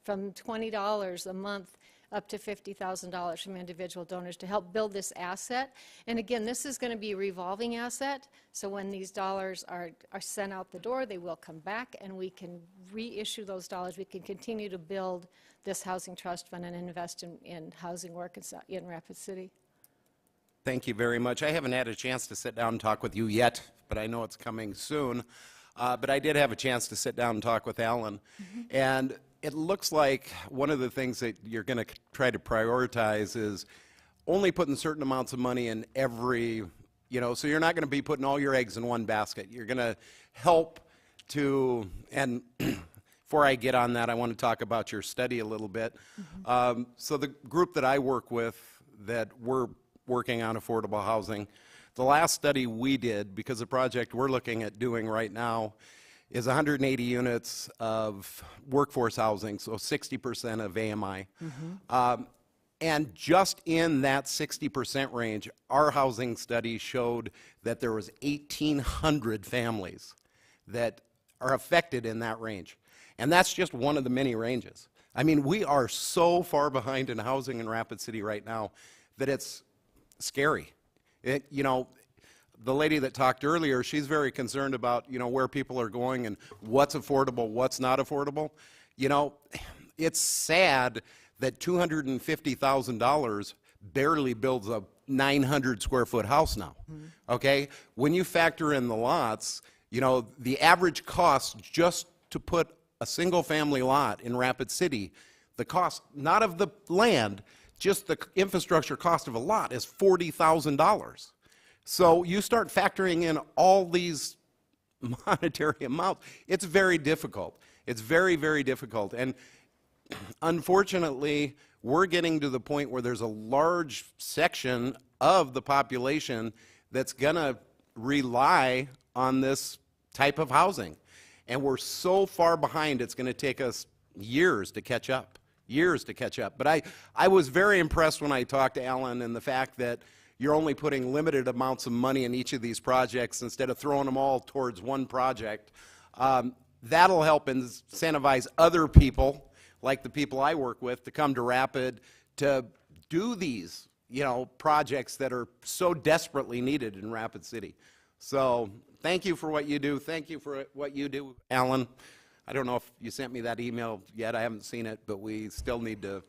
from $20 a month up to $50,000 from individual donors to help build this asset. And again, this is going to be a revolving asset, so when these dollars are sent out the door, they will come back, and we can reissue those dollars. We can continue to build this housing trust fund and invest in housing work in Rapid City. Thank you very much. I haven't had a chance to sit down and talk with you yet, but I know it's coming soon. But I did have a chance to sit down and talk with Alan. And it looks like one of the things that you're going to try to prioritize is only putting certain amounts of money in every, so you're not going to be putting all your eggs in one basket. You're going to help to, and before I get on that, I want to talk about your study a little bit. So the group that I work with that we're working on affordable housing, the last study we did, because the project we're looking at doing right now is 180 units of workforce housing, so 60% of AMI. And just in that 60% range, our housing study showed that there was 1,800 families that are affected in that range. And that's just one of the many ranges. I mean, we are so far behind in housing in Rapid City right now that it's scary. The lady that talked earlier, she's very concerned about, where people are going and what's affordable, what's not affordable. It's sad that $250,000 barely builds a 900 square foot house now, okay? When you factor in the lots, the average cost just to put a single family lot in Rapid City, the cost, not of the land, just the infrastructure cost of a lot is $40,000. So you start factoring in all these monetary amounts, it's very difficult. It's very, very difficult. And unfortunately, we're getting to the point where there's a large section of the population that's going to rely on this type of housing. And we're so far behind, it's going to take us years to catch up. Years to catch up. But I was very impressed when I talked to Alan and the fact that you're only putting limited amounts of money in each of these projects instead of throwing them all towards one project. That'll help incentivize other people, like the people I work with, to come to Rapid to do these, projects that are so desperately needed in Rapid City. So thank you for what you do. Thank you for what you do, Alan. I don't know if you sent me that email yet. I haven't seen it, but we still need to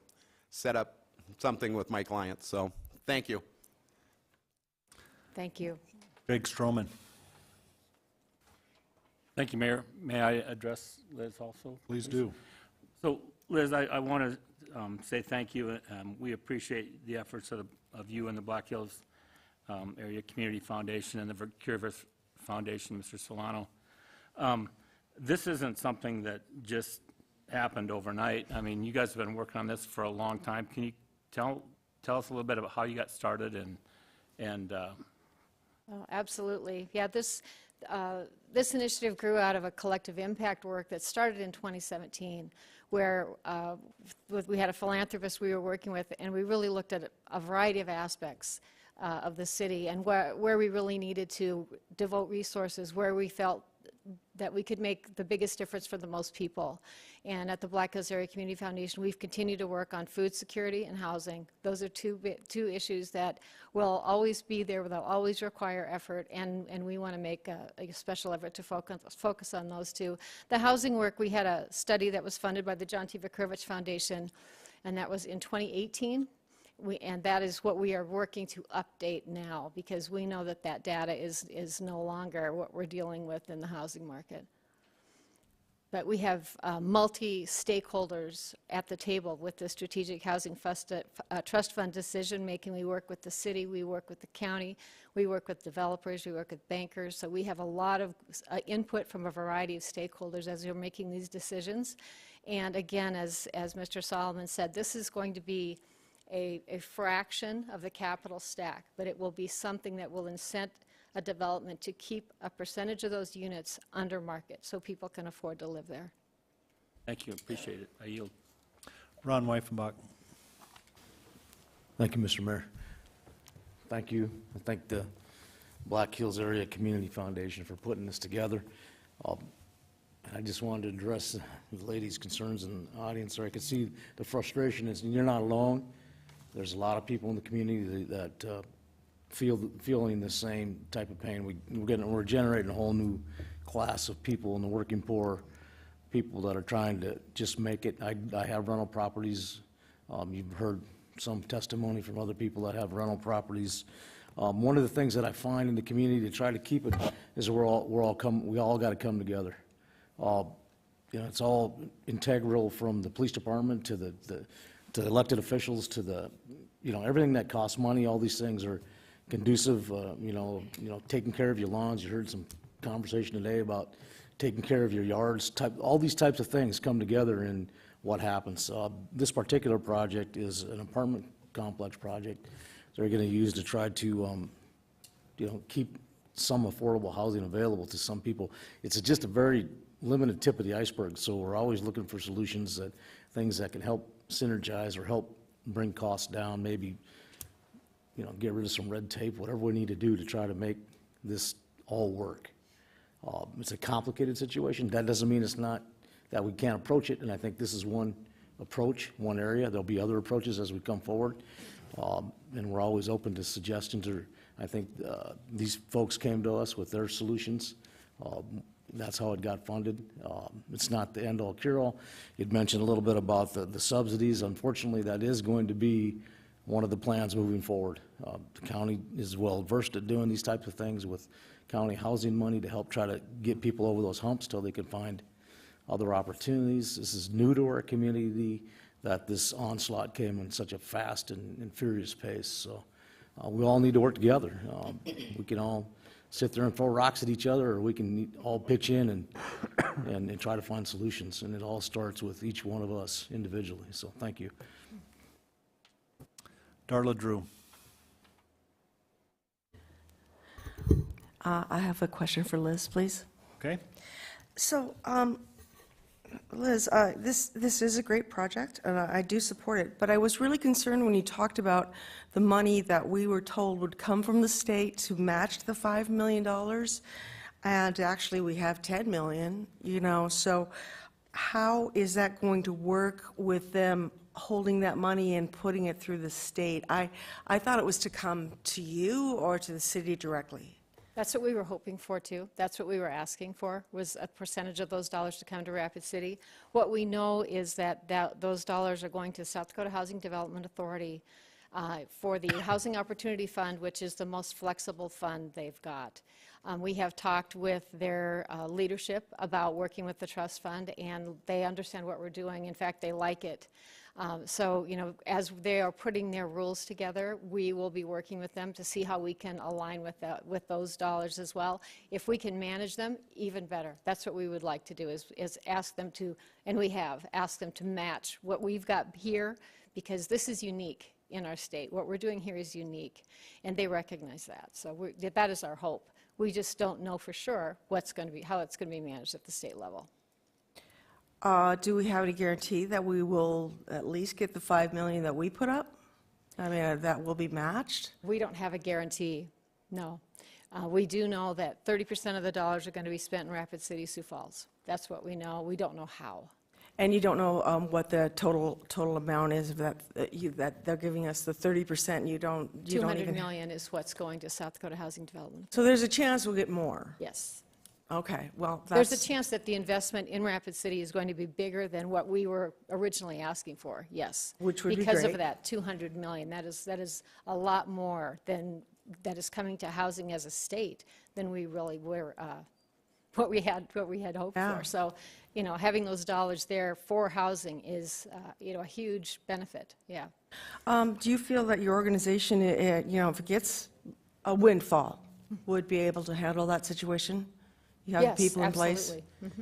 set up something with my clients. So thank you. Thank you. Greg Stroman. Thank you, Mayor. May I address Liz also? Please do. So, Liz, I want to say thank you. We appreciate the efforts of you and the Black Hills Area Community Foundation and the Vakurovich Foundation, Mr. Solano. This isn't something that just happened overnight. I mean, you guys have been working on this for a long time. Can you tell us a little bit about how you got started and Oh, absolutely. Yeah, this initiative grew out of a collective impact work that started in 2017, where we had a philanthropist we were working with, and we really looked at a variety of aspects of the city and where we really needed to devote resources, where we felt that we could make the biggest difference for the most people. And at the Black Hills Area Community Foundation, we've continued to work on food security and housing. Those are two issues that will always be there, they'll always require effort, and we want to make a special effort to focus on those two. The housing work, we had a study that was funded by the John T. Vakurovich Foundation, and that was in 2018. And that is what we are working to update now, because we know that that data is no longer what we're dealing with in the housing market. But we have multi-stakeholders at the table with the Strategic Housing Trust Fund decision-making. We work with the city, we work with the county, we work with developers, we work with bankers. So we have a lot of input from a variety of stakeholders as we're making these decisions. And again, as Mr. Solomon said, this is going to be a fraction of the capital stack, but it will be something that will incent a development to keep a percentage of those units under market so people can afford to live there. Thank you, appreciate it. I yield. Ron Weifenbach. Thank you, Mr. Mayor. Thank you. I thank the Black Hills Area Community Foundation for putting this together. I just wanted to address the ladies' concerns in the audience, so I could see the frustration. You're not alone. There's a lot of people in the community that feeling the same type of pain. We're generating a whole new class of people in the working poor, people that are trying to just make it. I have rental properties. You've heard some testimony from other people that have rental properties. One of the things that I find in the community to try to keep it is we all got to come together. It's all integral, from the police department to the elected officials to the everything that costs money. All these things are conducive. Taking care of your lawns. You heard some conversation today about taking care of your yards. All these types of things come together in what happens. This particular project is an apartment complex project they're going to use to try to keep some affordable housing available to some people. It's just a very limited tip of the iceberg, so we're always looking for solutions, things that can help synergize or help bring costs down, maybe get rid of some red tape, whatever we need to do to try to make this all work. It's a complicated situation. That doesn't mean it's not, that we can't approach it, and I think this is one approach, one area. There'll be other approaches as we come forward, and we're always open to suggestions. I think these folks came to us with their solutions. That's how it got funded. It's not the end-all, cure-all. You'd mentioned a little bit about the subsidies. Unfortunately, that is going to be one of the plans moving forward. The county is well versed at doing these types of things with county housing money to help try to get people over those humps till they can find other opportunities. This is new to our community, that this onslaught came in such a fast and furious pace. So we all need to work together. We can all sit there and throw rocks at each other, or we can all pitch in and try to find solutions. And it all starts with each one of us individually. So thank you. Darla Drew. I have a question for Liz, please. Okay. So, Liz, this is a great project, and I do support it, but I was really concerned when you talked about the money that we were told would come from the state to match the $5 million, and actually we have $10 million, so how is that going to work with them holding that money and putting it through the state? I thought it was to come to you or to the city directly. That's what we were hoping for, too. That's what we were asking for, was a percentage of those dollars to come to Rapid City. What we know is that those dollars are going to South Dakota Housing Development Authority for the Housing Opportunity Fund, which is the most flexible fund they've got. We have talked with their leadership about working with the trust fund, and they understand what we're doing. In fact, they like it. So, as they are putting their rules together, we will be working with them to see how we can align with those dollars as well. If we can manage them, even better. That's what we would like to do, is ask them to, and we have, asked them to match what we've got here, because this is unique in our state. What we're doing here is unique, and they recognize that. So that is our hope. We just don't know for sure how it's going to be managed at the state level. Do we have any guarantee that we will at least get the $5 million that we put up? I mean, that will be matched? We don't have a guarantee, no. We do know that 30% of the dollars are going to be spent in Rapid City, Sioux Falls. That's what we know. We don't know how. And you don't know what the total amount is of that they're giving us, the 30%. You don't even. $200 million is what's going to South Dakota Housing Development. So there's a chance we'll get more. Yes. Okay. Well, there's a chance that the investment in Rapid City is going to be bigger than what we were originally asking for. Yes. Which would be because great. of that $200 million. That is a lot more than that is coming to housing as a state than we really were. What we had hoped for. So, having those dollars there for housing is, a huge benefit. Yeah. Do you feel that your organization, if it gets a windfall, would be able to handle that situation? You have yes, people in absolutely. place? Mm-hmm.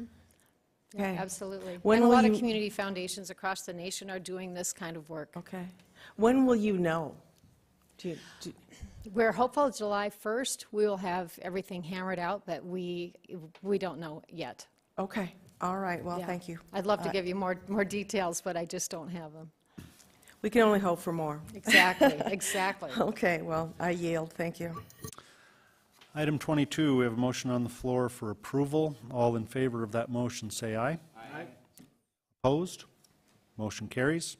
Okay. Yeah, absolutely. When and a will lot you- of community foundations across the nation are doing this kind of work. Okay. When will you know? We're hopeful July 1st, we will have everything hammered out, but we don't know yet. Okay, all right, well, Yeah. thank you. I'd love to give you more details, but I just don't have them. We can only hope for more. Exactly, exactly. Okay, well, I yield, thank you. Item 22, we have a motion on the floor for approval. All in favor of that motion, say aye. Aye. Opposed? Motion carries.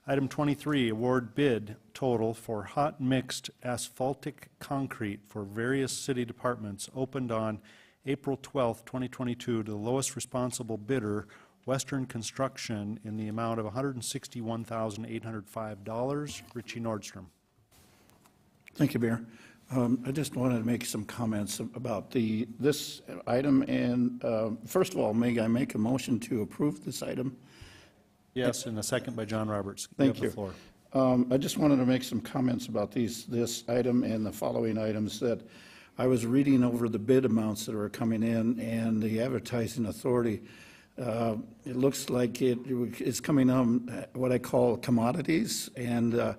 Item 23, award bid total for hot mixed asphaltic concrete for various city departments, opened on April 12th, 2022 to the lowest responsible bidder, Western Construction, in the amount of $161,805. Richie Nordstrom. Thank you, Mayor. I just wanted to make some comments about this item, and first of all, may I make a motion to approve this item? Yes, and a second by John Roberts. Thank have you. the floor. I just wanted to make some comments about this item and the following items. That I was reading over the bid amounts that are coming in, and the advertising authority, it looks like it's coming on what I call commodities, and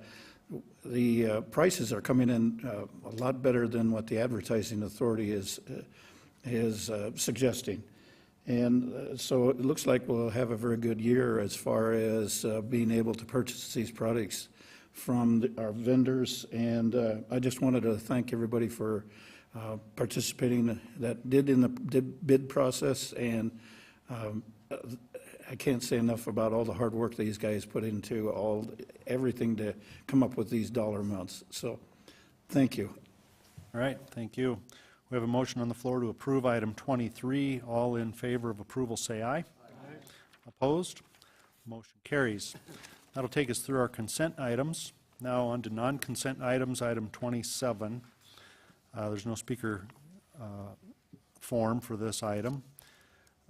the prices are coming in a lot better than what the advertising authority is suggesting. And so it looks like we'll have a very good year as far as being able to purchase these products from our vendors. And I just wanted to thank everybody for participating that did in the bid process. And I can't say enough about all the hard work these guys put into everything to come up with these dollar amounts. So thank you. All right, thank you. We have a motion on the floor to approve item 23. All in favor of approval, say aye. Aye. Opposed? Motion carries. That'll take us through our consent items. Now on to non-consent items, item 27. There's no speaker form for this item.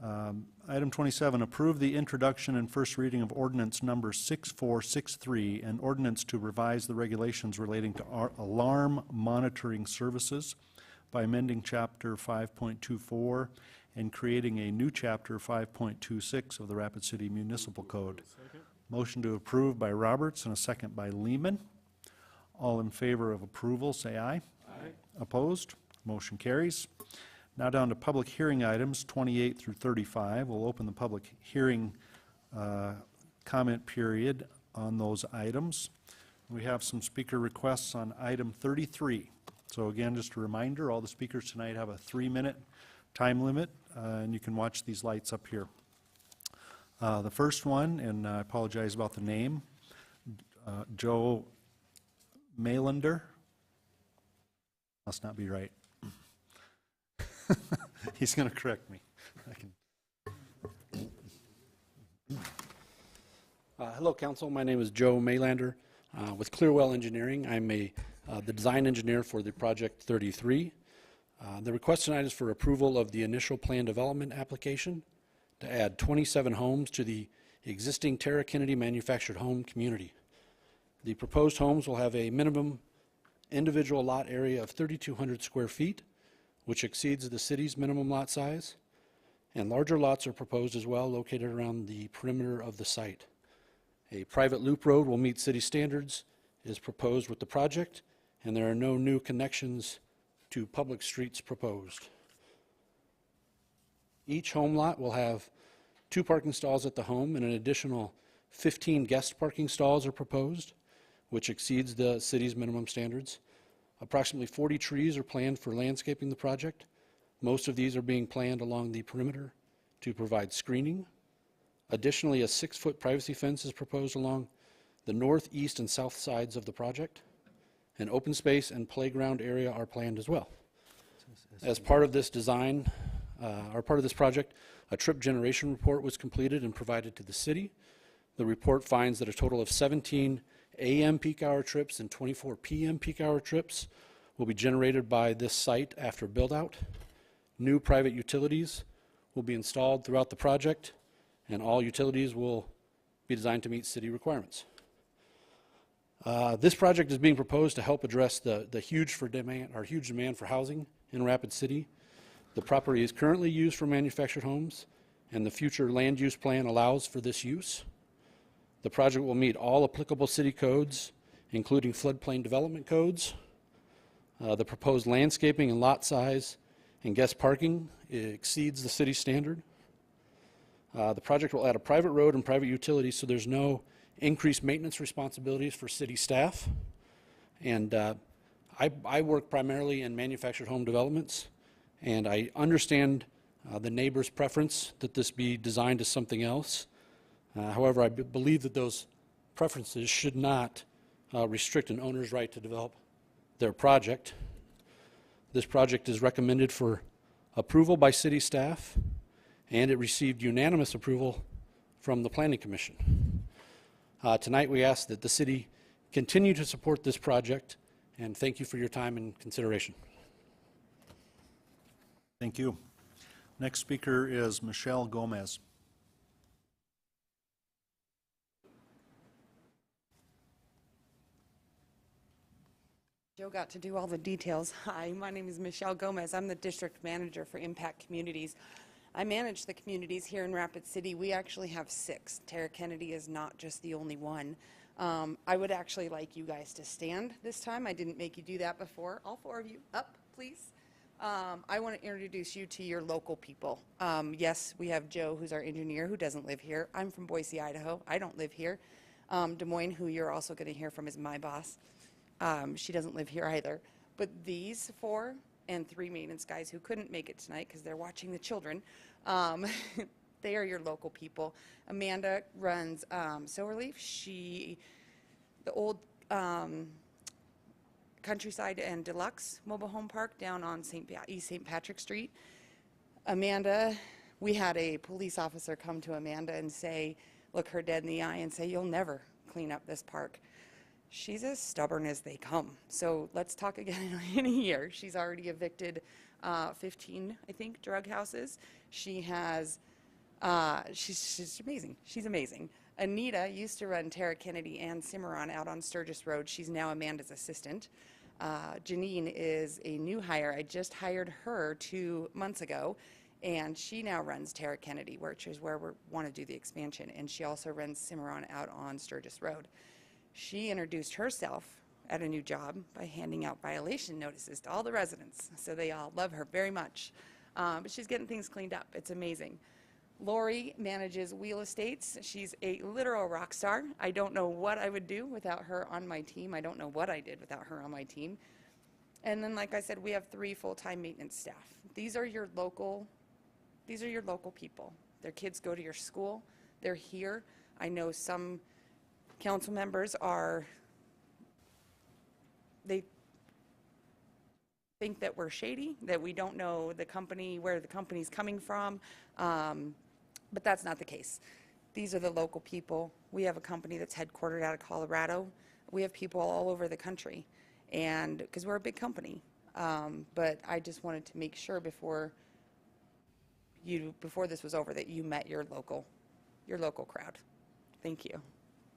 Item 27, approve the introduction and first reading of ordinance number 6463, an ordinance to revise the regulations relating to alarm monitoring services by amending Chapter 5.24 and creating a new Chapter 5.26 of the Rapid City Municipal Code. Motion to approve by Roberts and a second by Lehman. All in favor of approval, say aye. Aye. Opposed? Motion carries. Now down to public hearing items 28 through 35. We'll open the public hearing comment period on those items. We have some speaker requests on item 33. So again, just a reminder, all the speakers tonight have a 3-minute time limit, and you can watch these lights up here. The first one, and I apologize about the name, Joe Maylander. Must not be right. He's going to correct me. Hello, Council. My name is Joe Maylander with Clearwell Engineering. I'm the design engineer for the Project 33. The request tonight is for approval of the initial plan development application to add 27 homes to the existing Terra Kennedy manufactured home community. The proposed homes will have a minimum individual lot area of 3,200 square feet, which exceeds the city's minimum lot size, and larger lots are proposed as well, located around the perimeter of the site. A private loop road will meet city standards, is proposed with the project, and there are no new connections to public streets proposed. Each home lot will have 2 parking stalls at the home, and an additional 15 guest parking stalls are proposed, which exceeds the city's minimum standards. Approximately 40 trees are planned for landscaping the project. Most of these are being planned along the perimeter to provide screening. Additionally, a 6-foot privacy fence is proposed along the north, east, and south sides of the project. An open space and playground area are planned as well. As part of this design, or part of this project, a trip generation report was completed and provided to the city. The report finds that a total of 17 AM peak hour trips and 24 PM peak hour trips will be generated by this site after build out. New private utilities will be installed throughout the project, and all utilities will be designed to meet city requirements. This project is being proposed to help address the huge demand for housing in Rapid City. The property is currently used for manufactured homes, and the future land use plan allows for this use. The project will meet all applicable city codes, including floodplain development codes. The proposed landscaping and lot size and guest parking exceeds the city standard. The project will add a private road and private utilities, so there's no increased maintenance responsibilities for city staff. And I work primarily in manufactured home developments, and I understand the neighbor's preference that this be designed as something else. However, I believe that those preferences should not restrict an owner's right to develop their project. This project is recommended for approval by city staff, and it received unanimous approval from the Planning Commission. Tonight we ask that the city continue to support this project, and thank you for your time and consideration. Thank you. Next speaker is Michelle Gomez. Joe got to do all the details. Hi, my name is Michelle Gomez. I'm the district manager for Impact Communities. I manage the communities here in Rapid City. We actually have 6. Tara Kennedy is not just the only one. I would actually like you guys to stand this time. I didn't make you do that before. All 4 of you, up, please. I want to introduce you to your local people. Yes, we have Joe, who's our engineer, who doesn't live here. I'm from Boise, Idaho. I don't live here. Des Moines, who you're also going to hear from, is my boss. She doesn't live here either. But these 4 and 3 maintenance guys who couldn't make it tonight because they're watching the children, they are your local people. Amanda runs Silverleaf. The old Countryside and Deluxe mobile home park down on East St. Patrick Street. Amanda, we had a police officer come to Amanda and say, look her dead in the eye and say, you'll never clean up this park. She's as stubborn as they come. So let's talk again in a year. She's already evicted 15, I think, drug houses. She has, she's amazing. She's amazing. Anita used to run Tara Kennedy and Cimarron out on Sturgis Road. She's now Amanda's assistant. Janine is a new hire. I just hired her 2 months ago, and she now runs Tara Kennedy, which is where we want to do the expansion. And she also runs Cimarron out on Sturgis Road. She introduced herself at a new job by handing out violation notices to all the residents, so they all love her very much. But she's getting things cleaned up. It's amazing. Lori manages Wheel Estates. She's a literal rock star. I don't know what I would do without her on my team. I don't know what I did without her on my team. And then, like I said, we have 3 full-time maintenance staff. These are your local people. Their kids go to your school. They're here. I know some council members they think that we're shady, that we don't know the company, where the company's coming from, but that's not the case. These are the local people. We have a company that's headquartered out of Colorado. We have people all over the country, and because we're a big company. But I just wanted to make sure before this was over that you met your local crowd. Thank you.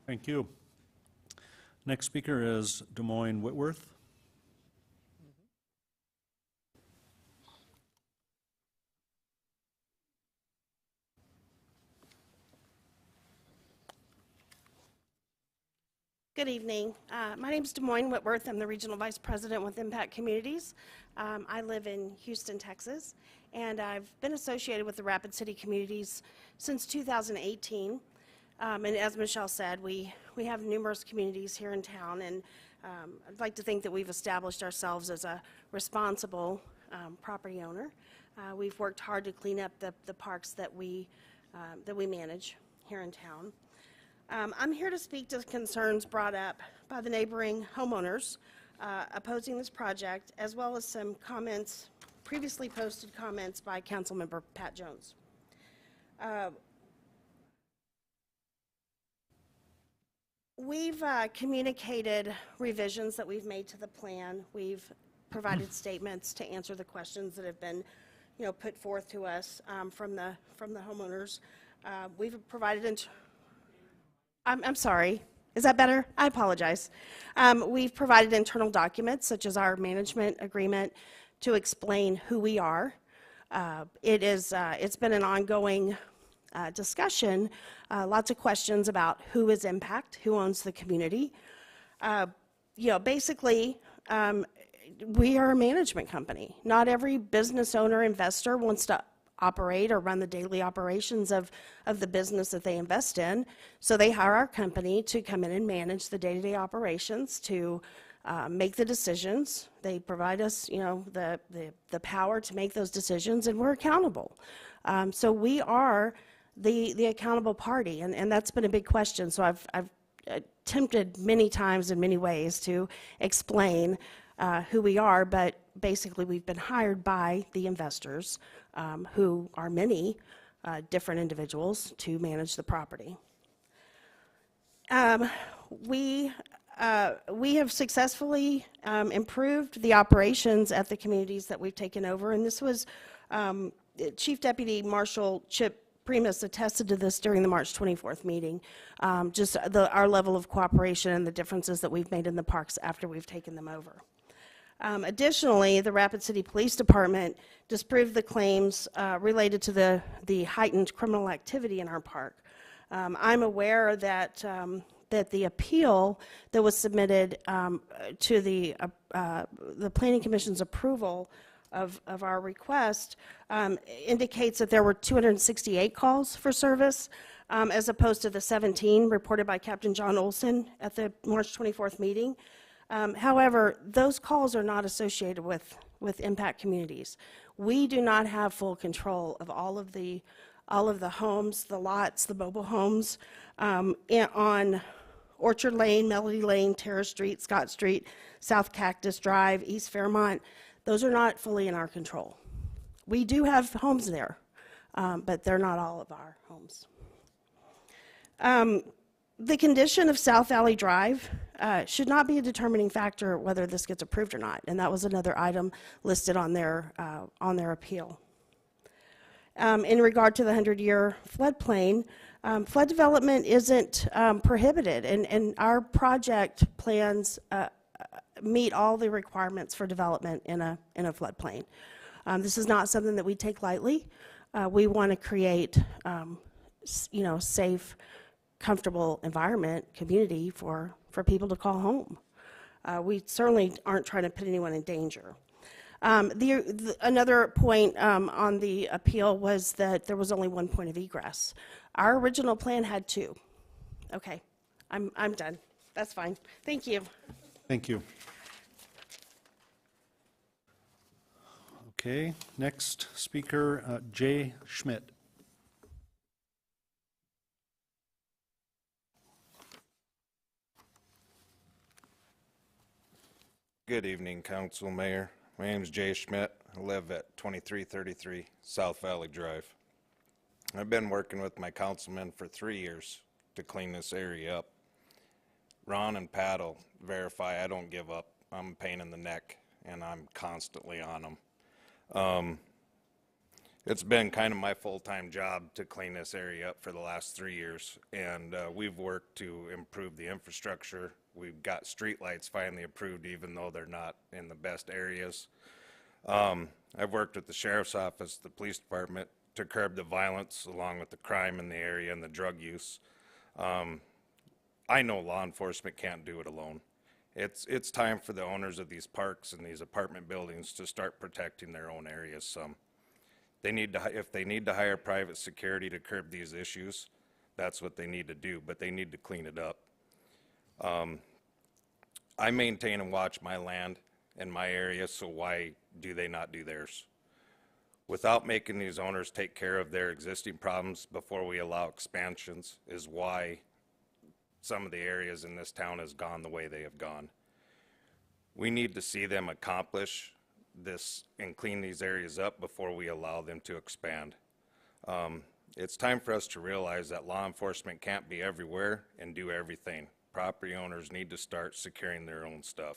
Thank you. Next speaker is Des Moines Whitworth. Good evening. My name is Des Moines Whitworth. I'm the Regional Vice President with Impact Communities. I live in Houston, Texas, and I've been associated with the Rapid City Communities since 2018. And as Michelle said, we have numerous communities here in town, and I'd like to think that we've established ourselves as a responsible property owner. We've worked hard to clean up the parks that we manage here in town. I'm here to speak to concerns brought up by the neighboring homeowners opposing this project, as well as some comments, previously posted comments by Councilmember Pat Jones. We've communicated revisions that we've made to the plan. We've provided statements to answer the questions that have been, put forth to us from the homeowners. We've provided. I'm sorry. Is that better? I apologize. We've provided internal documents, such as our management agreement, to explain who we are. It's been an ongoing discussion, lots of questions about who is Impact, who owns the community. Basically, we are a management company. Not every business owner, investor wants to operate or run the daily operations of the business that they invest in. So they hire our company to come in and manage the day-to-day operations, to make the decisions. They provide us, you know, the power to make those decisions, and we're accountable. So we are the accountable party, and that's been a big question. So I've attempted many times in many ways to explain who we are, but basically we've been hired by the investors, who are many different individuals, to manage the property. We have successfully improved the operations at the communities that we've taken over, and this was Chief Deputy Marshal Chip Primus attested to this during the March 24th meeting, just our level of cooperation and the differences that we've made in the parks after we've taken them over. Additionally, the Rapid City Police Department disproved the claims related to the heightened criminal activity in our park. I'm aware that that the appeal that was submitted to the Planning Commission's approval of our request indicates that there were 268 calls for service, as opposed to the 17 reported by Captain John Olson at the March 24th meeting. However, those calls are not associated with impact communities. We do not have full control of all of the homes, the lots, the mobile homes on Orchard Lane, Melody Lane, Terrace Street, Scott Street, South Cactus Drive, East Fairmont. Those are not fully in our control. We do have homes there, but they're not all of our homes. The condition of South Valley Drive should not be a determining factor whether this gets approved or not, and that was another item listed on their appeal. In regard to the 100-year floodplain, flood development isn't prohibited, and our project plans meet all the requirements for development in a floodplain. This is not something that we take lightly. We want to create, you know, safe, comfortable environment, community for people to call home. We certainly aren't trying to put anyone in danger. Another point on the appeal was that there was only one point of egress. Our original plan had two. Okay, I'm done. That's fine. Thank you. Thank you. Okay, next speaker, Jay Schmidt. Good evening, Council, Mayor. My name is Jay Schmidt. I live at 2333 South Valley Drive. I've been working with my councilman for 3 years to clean this area up. Ron and Pat will verify I don't give up. I'm a pain in the neck, and I'm constantly on them. It's been kind of my full-time job to clean this area up for the last 3 years, and we've worked to improve the infrastructure. We've got streetlights finally approved, even though they're not in the best areas. I've worked with the Sheriff's Office, the Police Department, to curb the violence along with the crime in the area and the drug use. I know law enforcement can't do it alone. It's time for the owners of these parks and these apartment buildings to start protecting their own areas some. If they need to hire private security to curb these issues, that's what they need to do, but they need to clean it up. I maintain and watch my land and my area, so why do they not do theirs? Without making these owners take care of their existing problems before we allow expansions is why some of the areas in this town has gone the way they have gone. We need to see them accomplish this and clean these areas up before we allow them to expand. It's time for us to realize that law enforcement can't be everywhere and do everything. Property owners need to start securing their own stuff.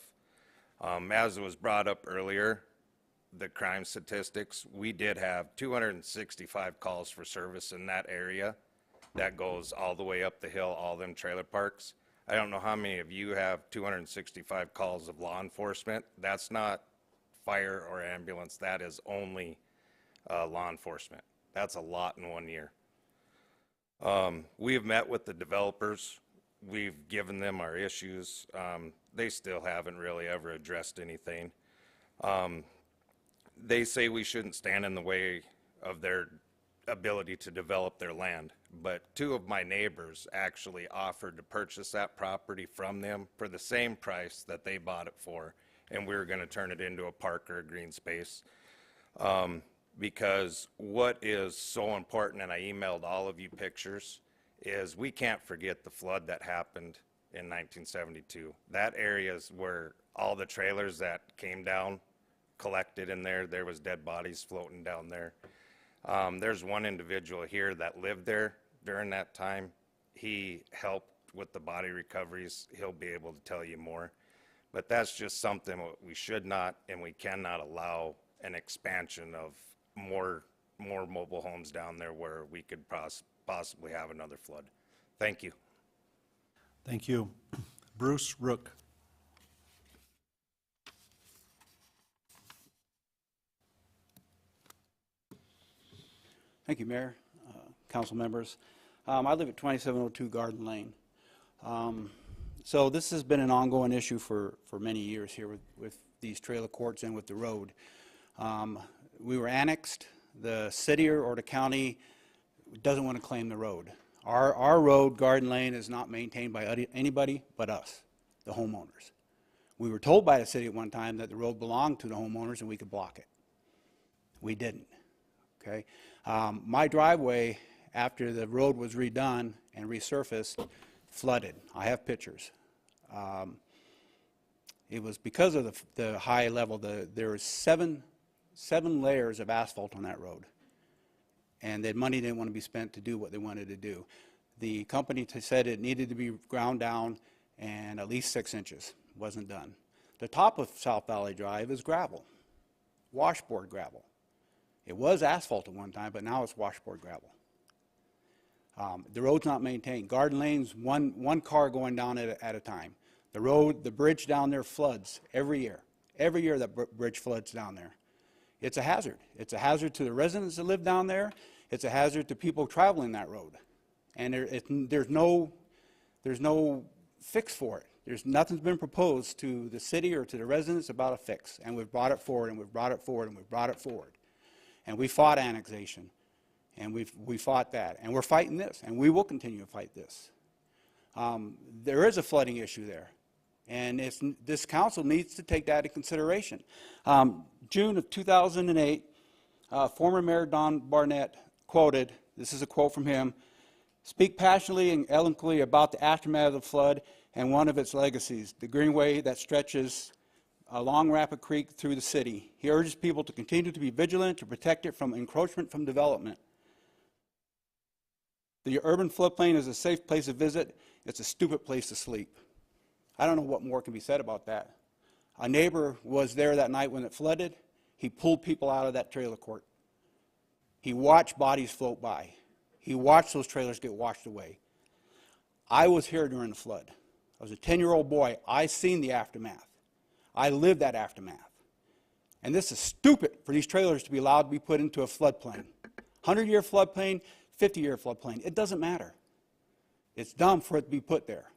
As it was brought up earlier, the crime statistics, we did have 265 calls for service in that area. That goes all the way up the hill, all them trailer parks. I don't know how many of you have 265 calls of law enforcement. That's not fire or ambulance. That is only law enforcement. That's a lot in 1 year. We have met with the developers. We've given them our issues. They still haven't really ever addressed anything. They say we shouldn't stand in the way of their ability to develop their land, but two of my neighbors actually offered to purchase that property from them for the same price that they bought it for, and we were going to turn it into a park or a green space. Because what is so important, and I emailed all of you pictures, is we can't forget the flood that happened in 1972. That area is where all the trailers that came down collected in there. There was dead bodies floating down there. There's one individual here that lived there during that time. He helped with the body recoveries. He'll be able to tell you more. But that's just something we should not and we cannot allow an expansion of more mobile homes down there where we could possibly have another flood. Thank you. Thank you. Bruce Rook. Thank you, Mayor, council members. I live at 2702 Garden Lane. So this has been an ongoing issue for many years here with these trailer courts and with the road. We were annexed. The city or the county doesn't want to claim the road. Our road, Garden Lane, is not maintained by anybody but us, the homeowners. We were told by the city at one time that the road belonged to the homeowners and we could block it. We didn't. Okay. My driveway, after the road was redone and resurfaced, flooded. I have pictures. It was because of the high level. There was seven layers of asphalt on that road, and the money didn't want to be spent to do what they wanted to do. The company said it needed to be ground down and at least 6 inches. Wasn't done. The top of South Valley Drive is gravel, washboard gravel. It was asphalt at one time, but now it's washboard gravel. The road's not maintained. Garden Lane's one car going down at a time. The bridge down there floods every year. Every year that bridge floods down there. It's a hazard. It's a hazard to the residents that live down there. It's a hazard to people traveling that road. And there's no fix for it. Nothing's been proposed to the city or to the residents about a fix. And we've brought it forward, and we've brought it forward, and we've brought it forward. And we fought annexation, and we fought that, and we're fighting this, and we will continue to fight this. There is a flooding issue there, and this council needs to take that into consideration. June of 2008, former Mayor Don Barnett quoted, this is a quote from him, "Speak passionately and eloquently about the aftermath of the flood and one of its legacies, the greenway that stretches along Rapid Creek through the city. He urges people to continue to be vigilant to protect it from encroachment from development. The urban floodplain is a safe place to visit. It's a stupid place to sleep." I don't know what more can be said about that. A neighbor was there that night when it flooded. He pulled people out of that trailer court. He watched bodies float by. He watched those trailers get washed away. I was here during the flood. I was a 10-year-old boy. I seen the aftermath. I lived that aftermath. And this is stupid for these trailers to be allowed to be put into a floodplain. 100-year floodplain, 50-year floodplain. It doesn't matter. It's dumb for it to be put there.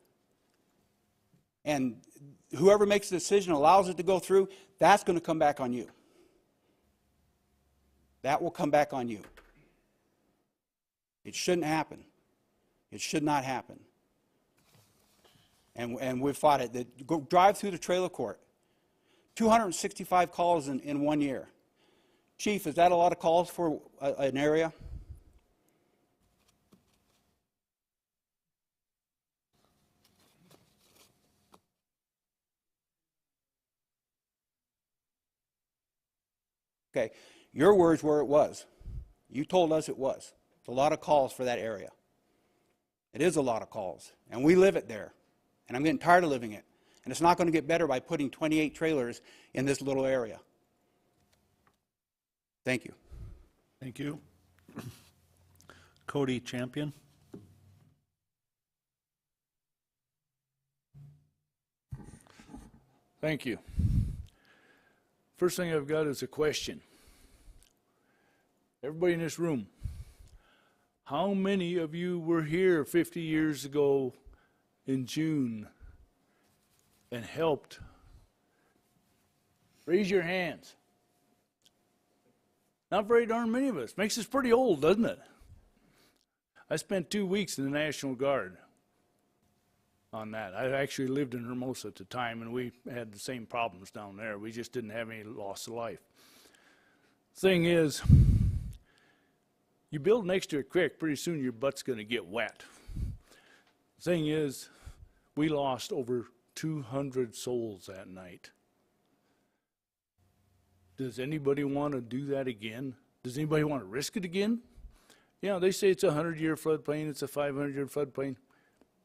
And whoever makes the decision, allows it to go through, that's going to come back on you. That will come back on you. It shouldn't happen. It should not happen. And we fought it. Go drive through the trailer court. 265 calls in 1 year. Chief, is that a lot of calls for an area? Okay, your words were it was. You told us it was. It's a lot of calls for that area. It is a lot of calls, and we live it there, and I'm getting tired of living it. And it's not going to get better by putting 28 trailers in this little area. Thank you. Thank you. Cody Champion. Thank you. First thing I've got is a question. Everybody in this room, how many of you were here 50 years ago in June and helped Raise your hands. Not very darn many of us. Makes us pretty old, doesn't it? I spent 2 weeks in the National Guard on that. I actually lived in Hermosa at the time, and we had the same problems down there. We just didn't have any loss of life. Thing is, you build next to a creek, pretty soon your butt's going to get wet. Thing is, we lost over 200 souls that night. Does anybody want to do that again? Does anybody want to risk it again? Yeah, they say it's a 100-year floodplain, it's a 500-year floodplain.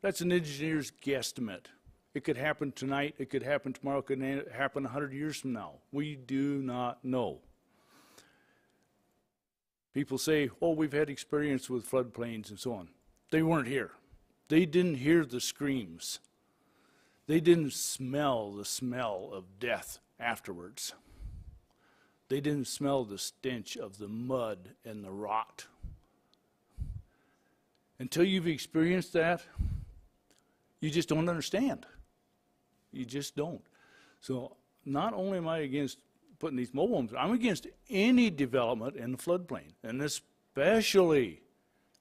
That's an engineer's guesstimate. It could happen tonight, it could happen tomorrow, it could happen 100 years from now. We do not know. People say, oh, we've had experience with floodplains and so on. They weren't here. They didn't hear the screams. They didn't smell the smell of death afterwards. They didn't smell the stench of the mud and the rot. Until you've experienced that, you just don't understand. You just don't. So not only am I against putting these mobile homes, I'm against any development in the floodplain, and especially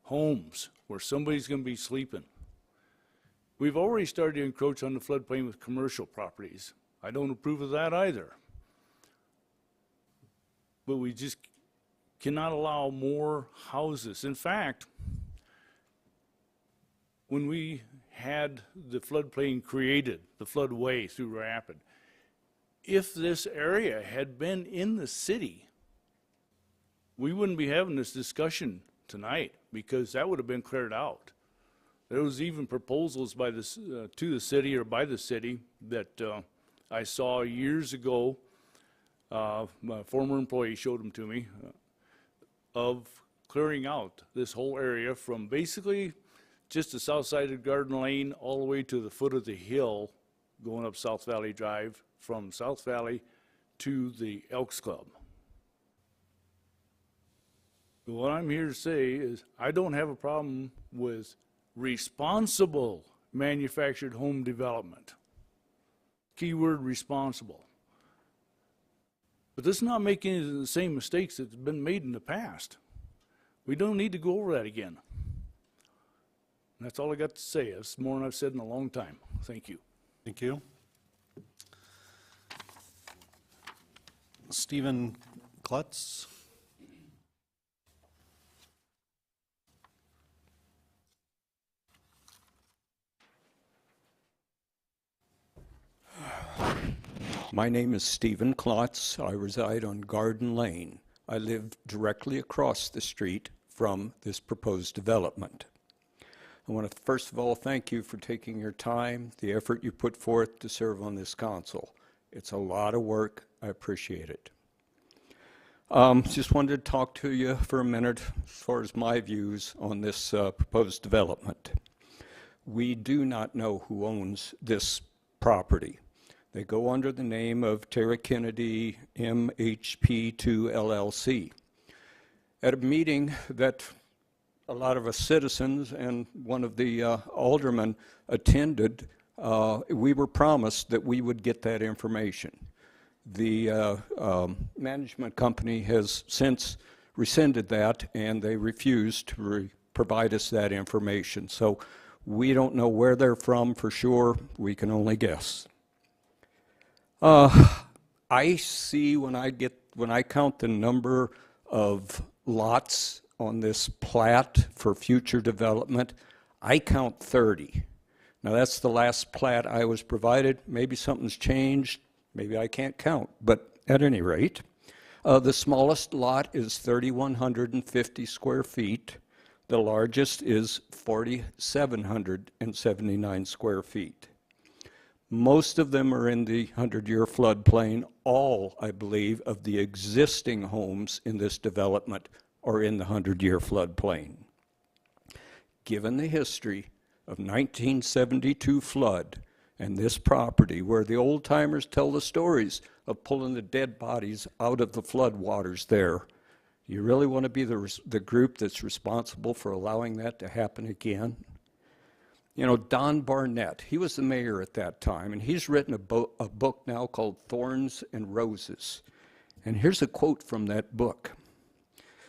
homes where somebody's going to be sleeping. We've already started to encroach on the floodplain with commercial properties. I don't approve of that either. But we just cannot allow more houses. In fact, when we had the floodplain created, the floodway through Rapid, if this area had been in the city, we wouldn't be having this discussion tonight because that would have been cleared out. There was even proposals by this, to the city or by the city that I saw years ago. My former employee showed them to me, of clearing out this whole area from basically just the south side of Garden Lane all the way to the foot of the hill going up South Valley Drive, from South Valley to the Elks Club. But what I'm here to say is I don't have a problem with responsible manufactured home development. Keyword responsible. But let's not make any of the same mistakes that's been made in the past. We don't need to go over that again. And that's all I got to say. It's more than I've said in a long time. Thank you. Thank you. Stephen Klutz. My name is Stephen Klotz. I reside on Garden Lane. I live directly across the street from this proposed development. I want to first of all thank you for taking your time, the effort you put forth to serve on this council. It's a lot of work. I appreciate it. Just wanted to talk to you for a minute as far as my views on this proposed development. We do not know who owns this property. They go under the name of Terra Kennedy MHP2 LLC. At a meeting that a lot of us citizens and one of the aldermen attended, we were promised that we would get that information. The management company has since rescinded that, and they refused to provide us that information. So we don't know where they're from for sure. We can only guess. I see when I count the number of lots on this plat for future development, I count 30. Now that's the last plat I was provided. Maybe something's changed. Maybe I can't count. But at any rate, the smallest lot is 3,150 square feet. The largest is 4,779 square feet. Most of them are in the 100-year floodplain. All, I believe, of the existing homes in this development are in the 100-year floodplain. Given the history of 1972 flood and this property, where the old-timers tell the stories of pulling the dead bodies out of the flood waters there, you really want to be the group that's responsible for allowing that to happen again? You know, Don Barnett, he was the mayor at that time, and he's written a book now called Thorns and Roses. And here's a quote from that book.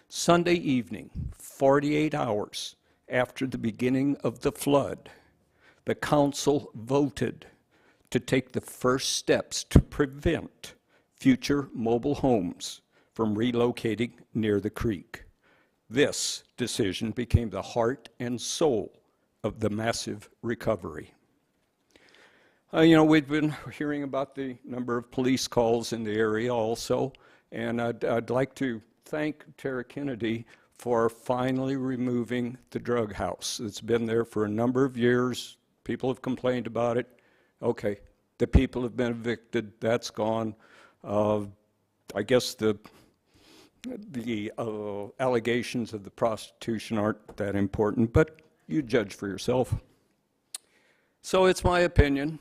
Sunday evening, 48 hours after the beginning of the flood, the council voted to take the first steps to prevent future mobile homes from relocating near the creek. This decision became the heart and soul of the massive recovery. You know, we've been hearing about the number of police calls in the area also, and I'd like to thank Tara Kennedy for finally removing the drug house. It's been there for a number of years. People have complained about it. Okay, the people have been evicted. That's gone. I guess the allegations of the prostitution aren't that important, but you judge for yourself. So it's my opinion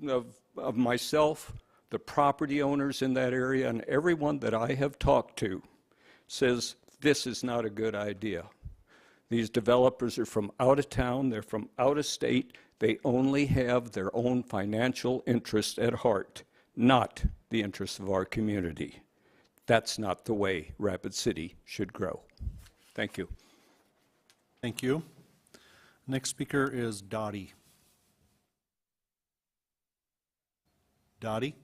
of myself, the property owners in that area, and everyone that I have talked to says this is not a good idea. These developers are from out of town, they're from out of state, they only have their own financial interest at heart, not the interests of our community. That's not the way Rapid City should grow. Thank you. Thank you. Next speaker is Dottie. Dottie?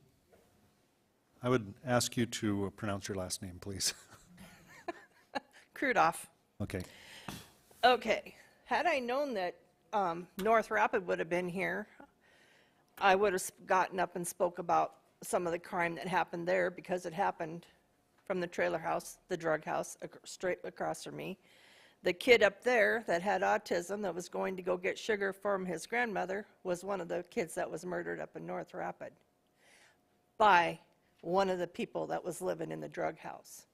I would ask you to pronounce your last name, please. Krudoff. Okay. Okay. Had I known that North Rapid would have been here, I would have gotten up and spoke about some of the crime that happened there, because it happened from the trailer house, the drug house, straight across from me. The kid up there that had autism that was going to go get sugar from his grandmother was one of the kids that was murdered up in North Rapid by one of the people that was living in the drug house.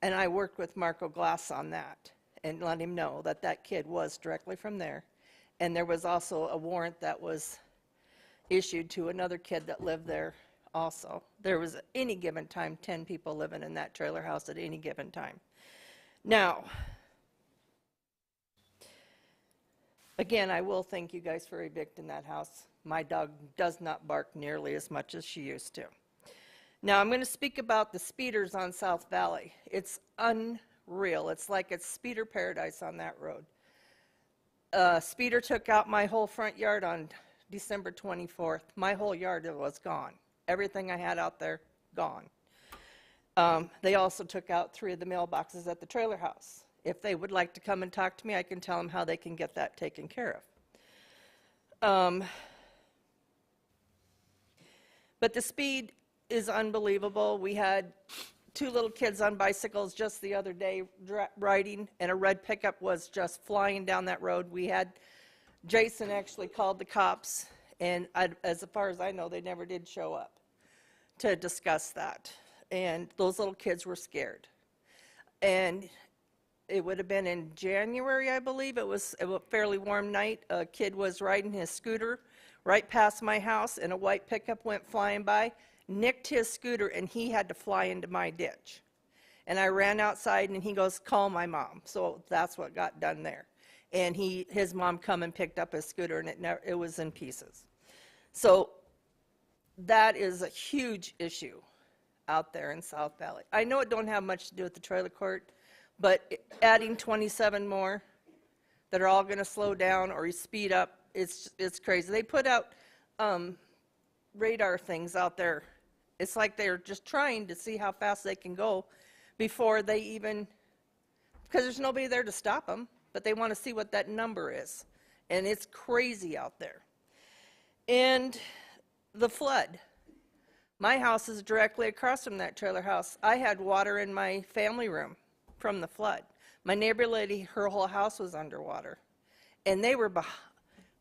And I worked with Marco Glass on that and let him know that that kid was directly from there. And there was also a warrant that was issued to another kid that lived there also. There was at any given time 10 people living in that trailer house at any given time. Now, again, I will thank you guys for evicting that house. My dog does not bark nearly as much as she used to. Now, I'm going to speak about the speeders on South Valley. It's unreal. It's like it's speeder paradise on that road. Speeder took out my whole front yard on December 24th. My whole yard was gone. Everything I had out there, gone. They also took out 3 of the mailboxes at the trailer house. If they would like to come and talk to me, I can tell them how they can get that taken care of. But the speed is unbelievable. We had 2 little kids on bicycles just the other day riding, and a red pickup was just flying down that road. We had Jason actually called the cops, and as far as I know, they never did show up to discuss that. And those little kids were scared. And it would have been in January, I believe. It was a fairly warm night. A kid was riding his scooter right past my house, and a white pickup went flying by, nicked his scooter, and he had to fly into my ditch. And I ran outside, and he goes, call my mom. So that's what got done there. And his mom come and picked up his scooter, and it was in pieces. So that is a huge issue out there in South Valley. I know it don't have much to do with the trailer court, but adding 27 more that are all going to slow down or speed up, it's crazy. They put out radar things out there. It's like they're just trying to see how fast they can go before they even, because there's nobody there to stop them, but they want to see what that number is. And it's crazy out there. And the flood. My house is directly across from that trailer house. I had water in my family room from the flood. My neighbor lady, her whole house was underwater. And they were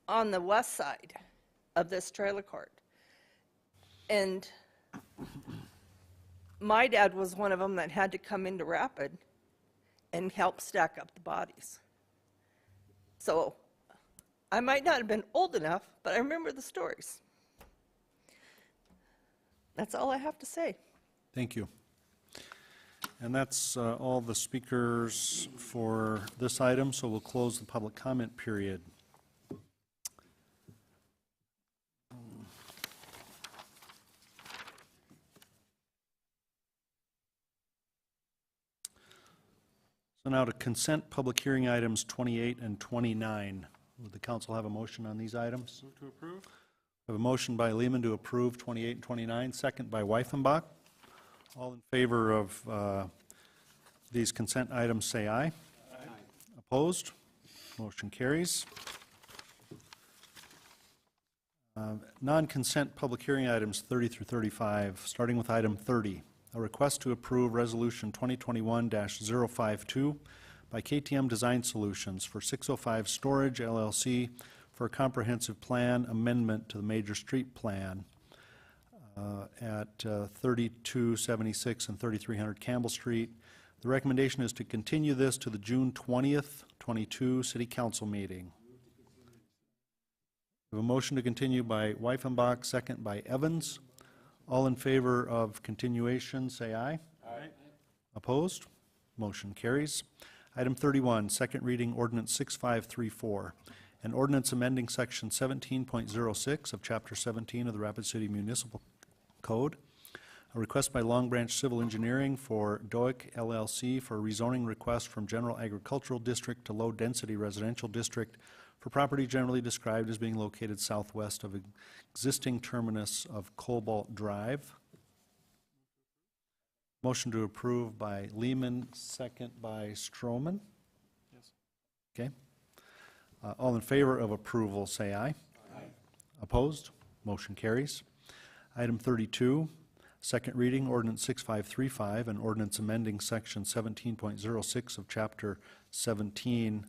on the west side of this trailer court. And my dad was one of them that had to come into Rapid and help stack up the bodies. So I might not have been old enough, but I remember the stories. That's all I have to say. Thank you. And that's all the speakers for this item, so we'll close the public comment period. So now to consent public hearing items 28 and 29. Would the council have a motion on these items? Move to approve. We have a motion by Lehman to approve 28 and 29, second by Wyffenbach. All in favor of these consent items, say aye. Aye. Opposed? Motion carries. Non-consent public hearing items 30 through 35, starting with item 30. A request to approve Resolution 2021-052 by KTM Design Solutions for 605 Storage LLC for a comprehensive plan amendment to the major street plan at 3276 and 3300 Campbell Street. The recommendation is to continue this to the June 20th, 22 City Council meeting. We have a motion to continue by Wyffenbach, second by Evans. All in favor of continuation, say aye. Aye. Opposed? Motion carries. Item 31, second reading ordinance 6534, an ordinance amending section 17.06 of chapter 17 of the Rapid City Municipal Code. A request by Long Branch Civil Engineering for DOIC LLC for a rezoning request from General Agricultural District to Low Density Residential District for property generally described as being located southwest of existing terminus of Cobalt Drive. Motion to approve by Lehman, second by Stroman. Yes. Okay. All in favor of approval, say aye. Aye. Opposed? Motion carries. Item 32, second reading, ordinance 6535, an ordinance amending section 17.06 of chapter 17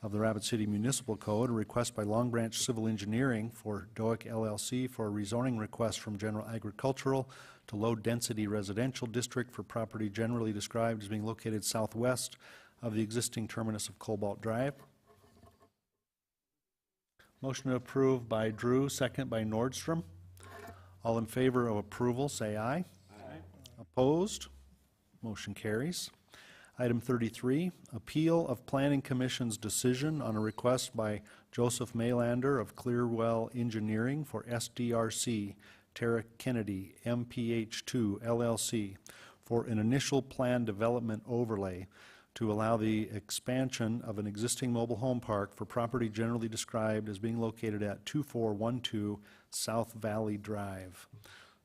of the Rapid City Municipal Code. A request by Long Branch Civil Engineering for DOIC LLC for a rezoning request from General Agricultural to Low Density Residential District for property generally described as being located southwest of the existing terminus of Cobalt Drive. Motion to approve by Drew, second by Nordstrom. All in favor of approval, say aye. Aye. Opposed? Motion carries. Item 33, appeal of Planning Commission's decision on a request by Joseph Maylander of Clearwell Engineering for SDRC, Tara Kennedy, MPH2 LLC, for an initial plan development overlay to allow the expansion of an existing mobile home park for property generally described as being located at 2412 South Valley Drive.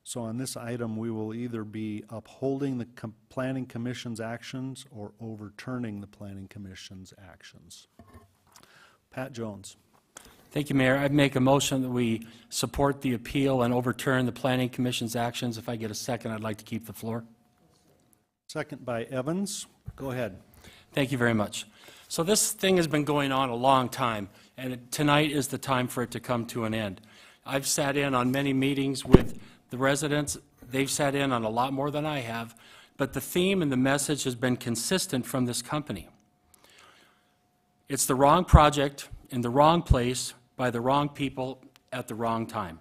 So on this item, we will either be upholding the Planning Commission's actions or overturning the Planning Commission's actions. Pat Jones. Thank you, Mayor. I'd make a motion that we support the appeal and overturn the Planning Commission's actions. If I get a second, I'd like to keep the floor. Second by Evans. Go ahead. Thank you very much. So this thing has been going on a long time, and tonight is the time for it to come to an end. I've sat in on many meetings with the residents. They've sat in on a lot more than I have, but the theme and the message has been consistent from this company. It's the wrong project in the wrong place by the wrong people at the wrong time.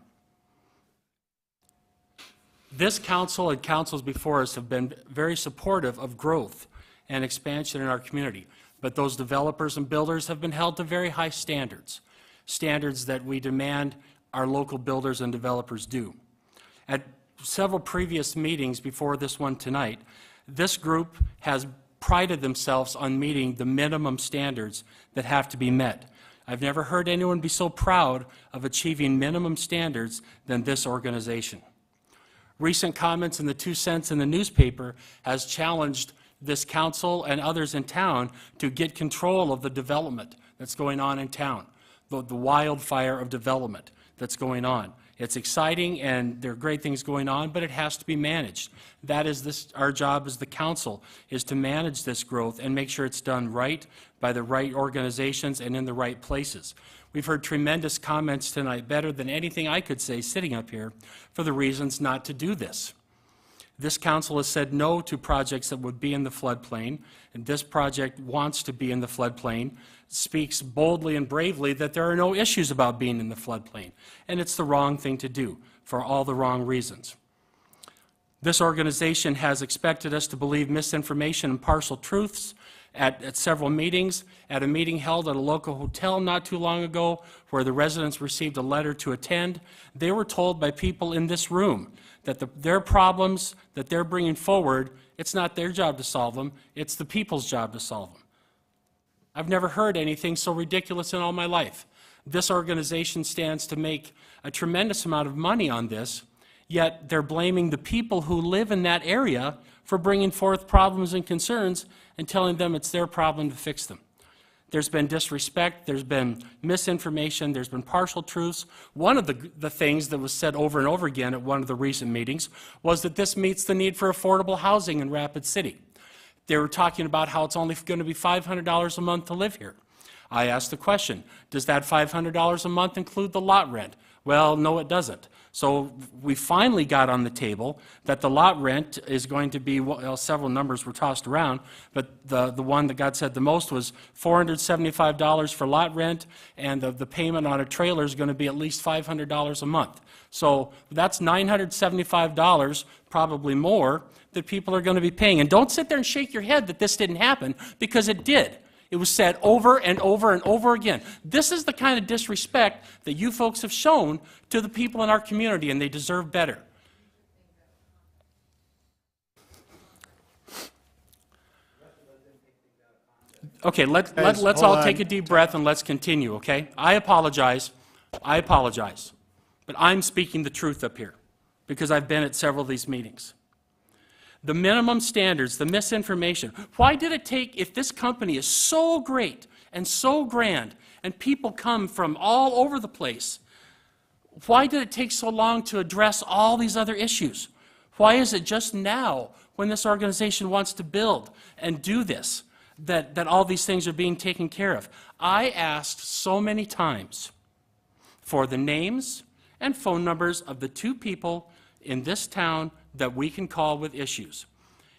This council and councils before us have been very supportive of growth and expansion in our community, but those developers and builders have been held to very high standards, standards that we demand our local builders and developers do. At several previous meetings before this one tonight, this group has prided themselves on meeting the minimum standards that have to be met. I've never heard anyone be so proud of achieving minimum standards than this organization. Recent comments in the 2 cents in the newspaper has challenged this council and others in town to get control of the development that's going on in town, the wildfire of development that's going on. It's exciting and there are great things going on, but it has to be managed. That is our job as the council, is to manage this growth and make sure it's done right by the right organizations and in the right places. We've heard tremendous comments tonight, better than anything I could say sitting up here, for the reasons not to do this. This council has said no to projects that would be in the floodplain, and this project wants to be in the floodplain, speaks boldly and bravely that there are no issues about being in the floodplain, and it's the wrong thing to do for all the wrong reasons. This organization has expected us to believe misinformation and partial truths at several meetings. At a meeting held at a local hotel not too long ago where the residents received a letter to attend, they were told by people in this room that their problems that they're bringing forward, it's not their job to solve them, it's the people's job to solve them. I've never heard anything so ridiculous in all my life. This organization stands to make a tremendous amount of money on this, yet they're blaming the people who live in that area for bringing forth problems and concerns and telling them it's their problem to fix them. There's been disrespect, there's been misinformation, there's been partial truths. One of the things that was said over and over again at one of the recent meetings was that this meets the need for affordable housing in Rapid City. They were talking about how it's only going to be $500 a month to live here. I asked the question, does that $500 a month include the lot rent? Well, no, it doesn't. So we finally got on the table that the lot rent is going to be, well, several numbers were tossed around, but the one that got said the most was $475 for lot rent, and the payment on a trailer is going to be at least $500 a month. So that's $975, probably more, that people are going to be paying. And don't sit there and shake your head that this didn't happen, because it did. It was said over and over and over again. This is the kind of disrespect that you folks have shown to the people in our community, and they deserve better. Okay, let's all take a deep breath and let's continue, okay? I apologize. But I'm speaking the truth up here because I've been at several of these meetings. The minimum standards, the misinformation. Why did it take, if this company is so great and so grand and people come from all over the place, why did it take so long to address all these other issues? Why is it just now, when this organization wants to build and do this, that all these things are being taken care of? I asked so many times for the names and phone numbers of the two people in this town that we can call with issues.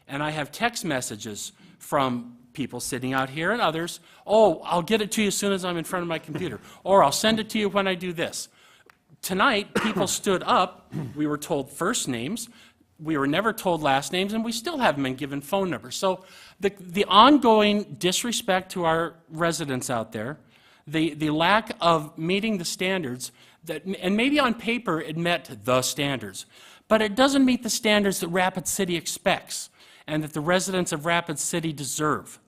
And I have text messages from people sitting out here and others, oh, I'll get it to you as soon as I'm in front of my computer, or I'll send it to you when I do this. Tonight, people stood up, we were told first names, we were never told last names, and we still haven't been given phone numbers. So the ongoing disrespect to our residents out there, the lack of meeting the standards, and maybe on paper it met the standards, but it doesn't meet the standards that Rapid City expects and that the residents of Rapid City deserve.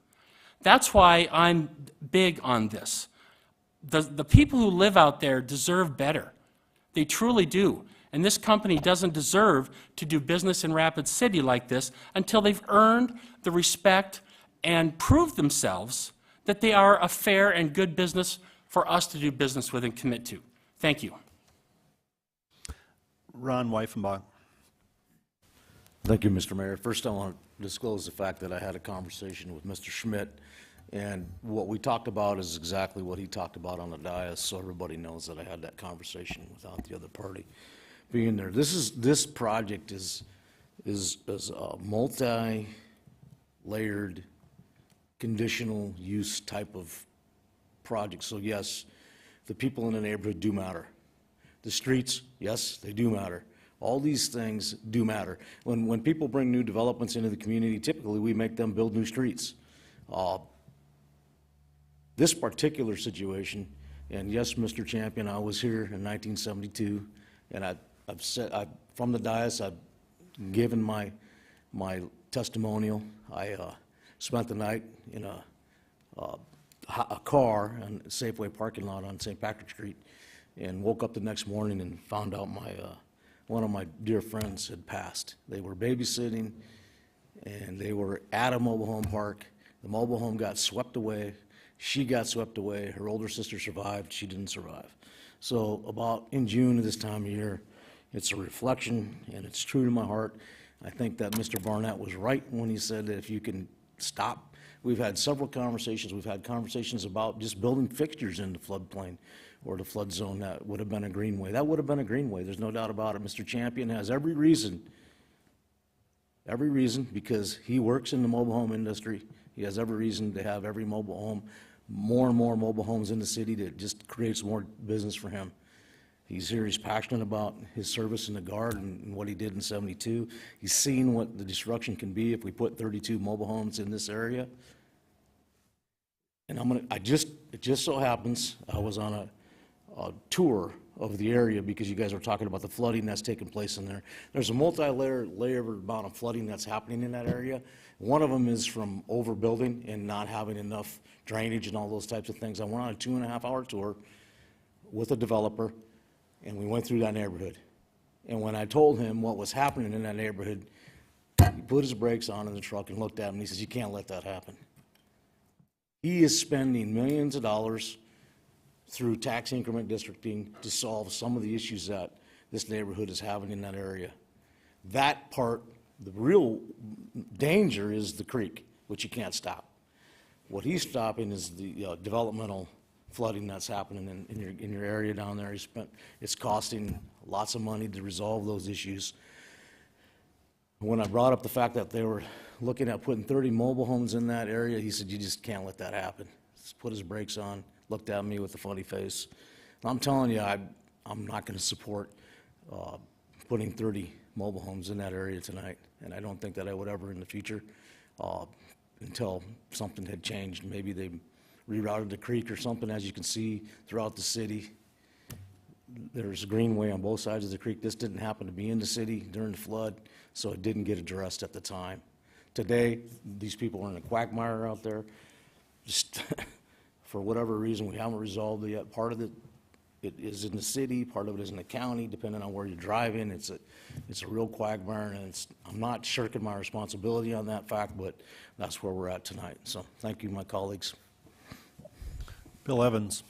That's why I'm big on this. The people who live out there deserve better. They truly do. And this company doesn't deserve to do business in Rapid City like this until they've earned the respect and proved themselves that they are a fair and good business for us to do business with and commit to. Thank you. Ron Weifenbach. Thank you, Mr. Mayor. First, I want to disclose the fact that I had a conversation with Mr. Schmidt, and what we talked about is exactly what he talked about on the dais, so everybody knows that I had that conversation without the other party being there. This project is a multi-layered, conditional use type of project. So yes, the people in the neighborhood do matter. The streets, yes, they do matter. All these things do matter. When people bring new developments into the community, typically we make them build new streets. This particular situation, and yes, Mr. Champion, I was here in 1972, and I've said, from the dais, I've given my testimonial. I spent the night in a car in a Safeway parking lot on St. Patrick Street, and woke up the next morning and found out one of my dear friends had passed. They were babysitting, and they were at a mobile home park. The mobile home got swept away. She got swept away. Her older sister survived. She didn't survive. So about in June of this time of year, it's a reflection, and it's true to my heart. I think that Mr. Barnett was right when he said that if you can stop. We've had several conversations. We've had conversations about just building fixtures in the floodplain or the flood zone. That would have been a greenway. That would have been a greenway. There's no doubt about it. Mr. Champion has every reason, because he works in the mobile home industry. He has every reason to have every mobile home, more and more mobile homes in the city that just creates more business for him. He's here, he's passionate about his service in the Guard and what he did in '72. He's seen what the destruction can be if we put 32 mobile homes in this area. And it just so happens, I was on a tour of the area because you guys were talking about the flooding that's taking place in there. There's a multi-layered amount of flooding that's happening in that area. One of them is from overbuilding and not having enough drainage and all those types of things. I went on a 2.5-hour tour with a developer, and we went through that neighborhood. And when I told him what was happening in that neighborhood, he put his brakes on in the truck and looked at me and he says, "You can't let that happen." He is spending millions of dollars through tax increment districting to solve some of the issues that this neighborhood is having in that area. That part, the real danger is the creek, which you can't stop. What he's stopping is the developmental flooding that's happening in your area down there. It's costing lots of money to resolve those issues. When I brought up the fact that they were looking at putting 30 mobile homes in that area, he said, "You just can't let that happen." Just put his brakes on, looked at me with a funny face. And I'm telling you, I'm not going to support putting 30 mobile homes in that area tonight, and I don't think that I would ever in the future until something had changed. Maybe they rerouted the creek or something. As you can see throughout the city, there's a greenway on both sides of the creek. This didn't happen to be in the city during the flood, so it didn't get addressed at the time. Today, these people are in a quagmire out there. Just for whatever reason, we haven't resolved it yet. Part of it is in the city, part of it is in the county, depending on where you're driving. It's a real quagmire, and I'm not shirking my responsibility on that fact, but that's where we're at tonight. So thank you, my colleagues. Bill Evans.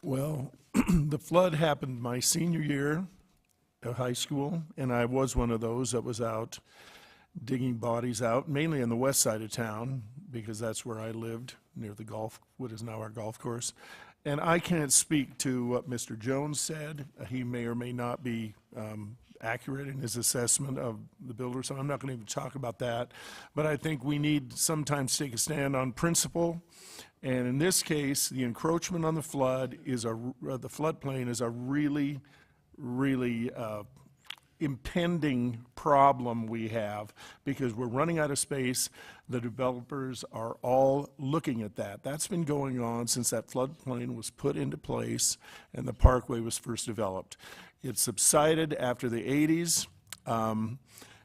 Well, the flood happened my senior year of high school, and I was one of those that was out digging bodies out, mainly on the west side of town, because that's where I lived, near the what is now our golf course. And I can't speak to what Mr. Jones said. He may or may not be accurate in his assessment of the builder, so I'm not going to even talk about that. But I think we need sometimes to take a stand on principle. And in this case, the encroachment on the flood is the floodplain is a really, really impending problem we have, because we're running out of space. The developers are all looking at that. That's been going on since that floodplain was put into place and the parkway was first developed. It subsided after the 80s,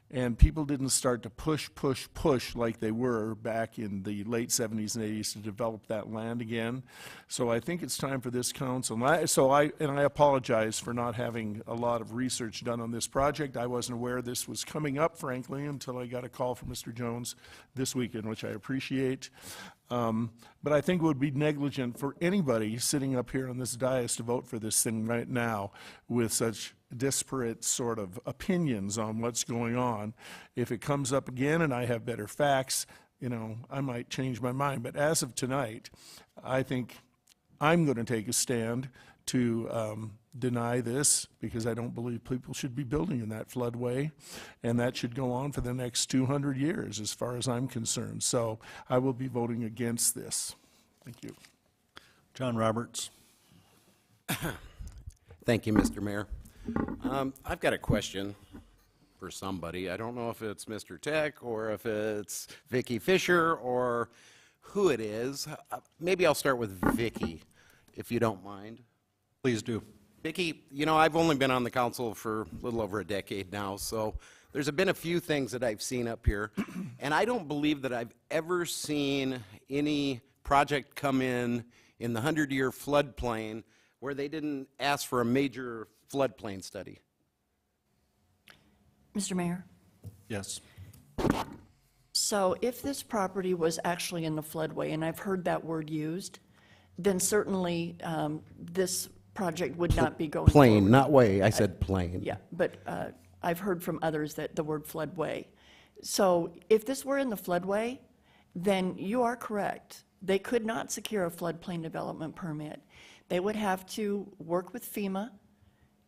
and people didn't start to push like they were back in the late 70s and 80s to develop that land again. So I think it's time for this council, and I apologize for not having a lot of research done on this project. I wasn't aware this was coming up, frankly, until I got a call from Mr. Jones this weekend, which I appreciate. But I think it would be negligent for anybody sitting up here on this dais to vote for this thing right now with such disparate sort of opinions on what's going on. If it comes up again and I have better facts, I might change my mind. But as of tonight, I think I'm going to take a stand to deny this, because I don't believe people should be building in that floodway, and that should go on for the next 200 years as far as I'm concerned. So I will be voting against this. Thank you. John Roberts. Thank you, Mr. Mayor. I've got a question for somebody. I don't know if it's Mr. Tech or if it's Vicki Fisher or who it is. Maybe I'll start with Vicki, if you don't mind. Please do. Vicki, I've only been on the council for a little over a decade now, so there's been a few things that I've seen up here, and I don't believe that I've ever seen any project come in the 100-year floodplain where they didn't ask for a major floodplain study. Mr. Mayor? Yes. So if this property was actually in the floodway, and I've heard that word used, then certainly this project would not be going Plain, forward. not way. I said plain. Yeah, but I've heard from others that the word floodway. So if this were in the floodway, then you are correct. They could not secure a floodplain development permit. They would have to work with FEMA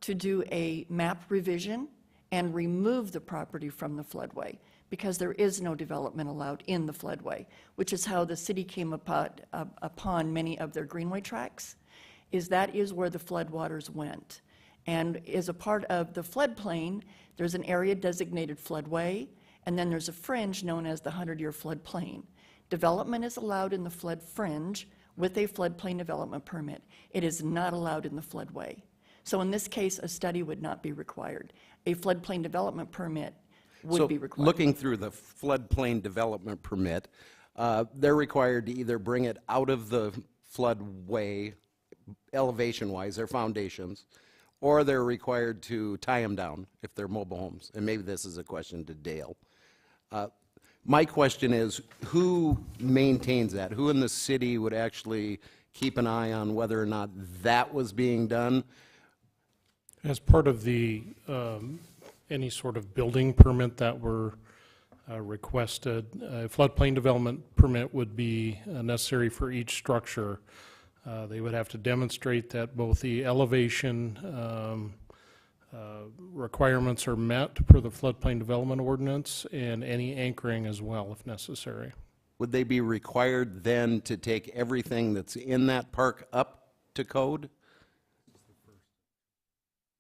to do a map revision and remove the property from the floodway, because there is no development allowed in the floodway, which is how the city came upon many of their greenway tracks. is that is where the floodwaters went. And as a part of the floodplain, there's an area designated floodway, and then there's a fringe known as the 100-year floodplain. Development is allowed in the flood fringe with a floodplain development permit. It is not allowed in the floodway. So in this case, a study would not be required. A floodplain development permit would be required. Looking through the floodplain development permit, they're required to either bring it out of the floodway elevation-wise, their foundations, or they're required to tie them down if they're mobile homes. And maybe this is a question to Dale. My question is, who maintains that? Who in the city would actually keep an eye on whether or not that was being done? As part of the, any sort of building permit that were requested, a floodplain development permit would be necessary for each structure. They would have to demonstrate that both the elevation requirements are met per the floodplain development ordinance and any anchoring as well if necessary. Would they be required then to take everything that's in that park up to code?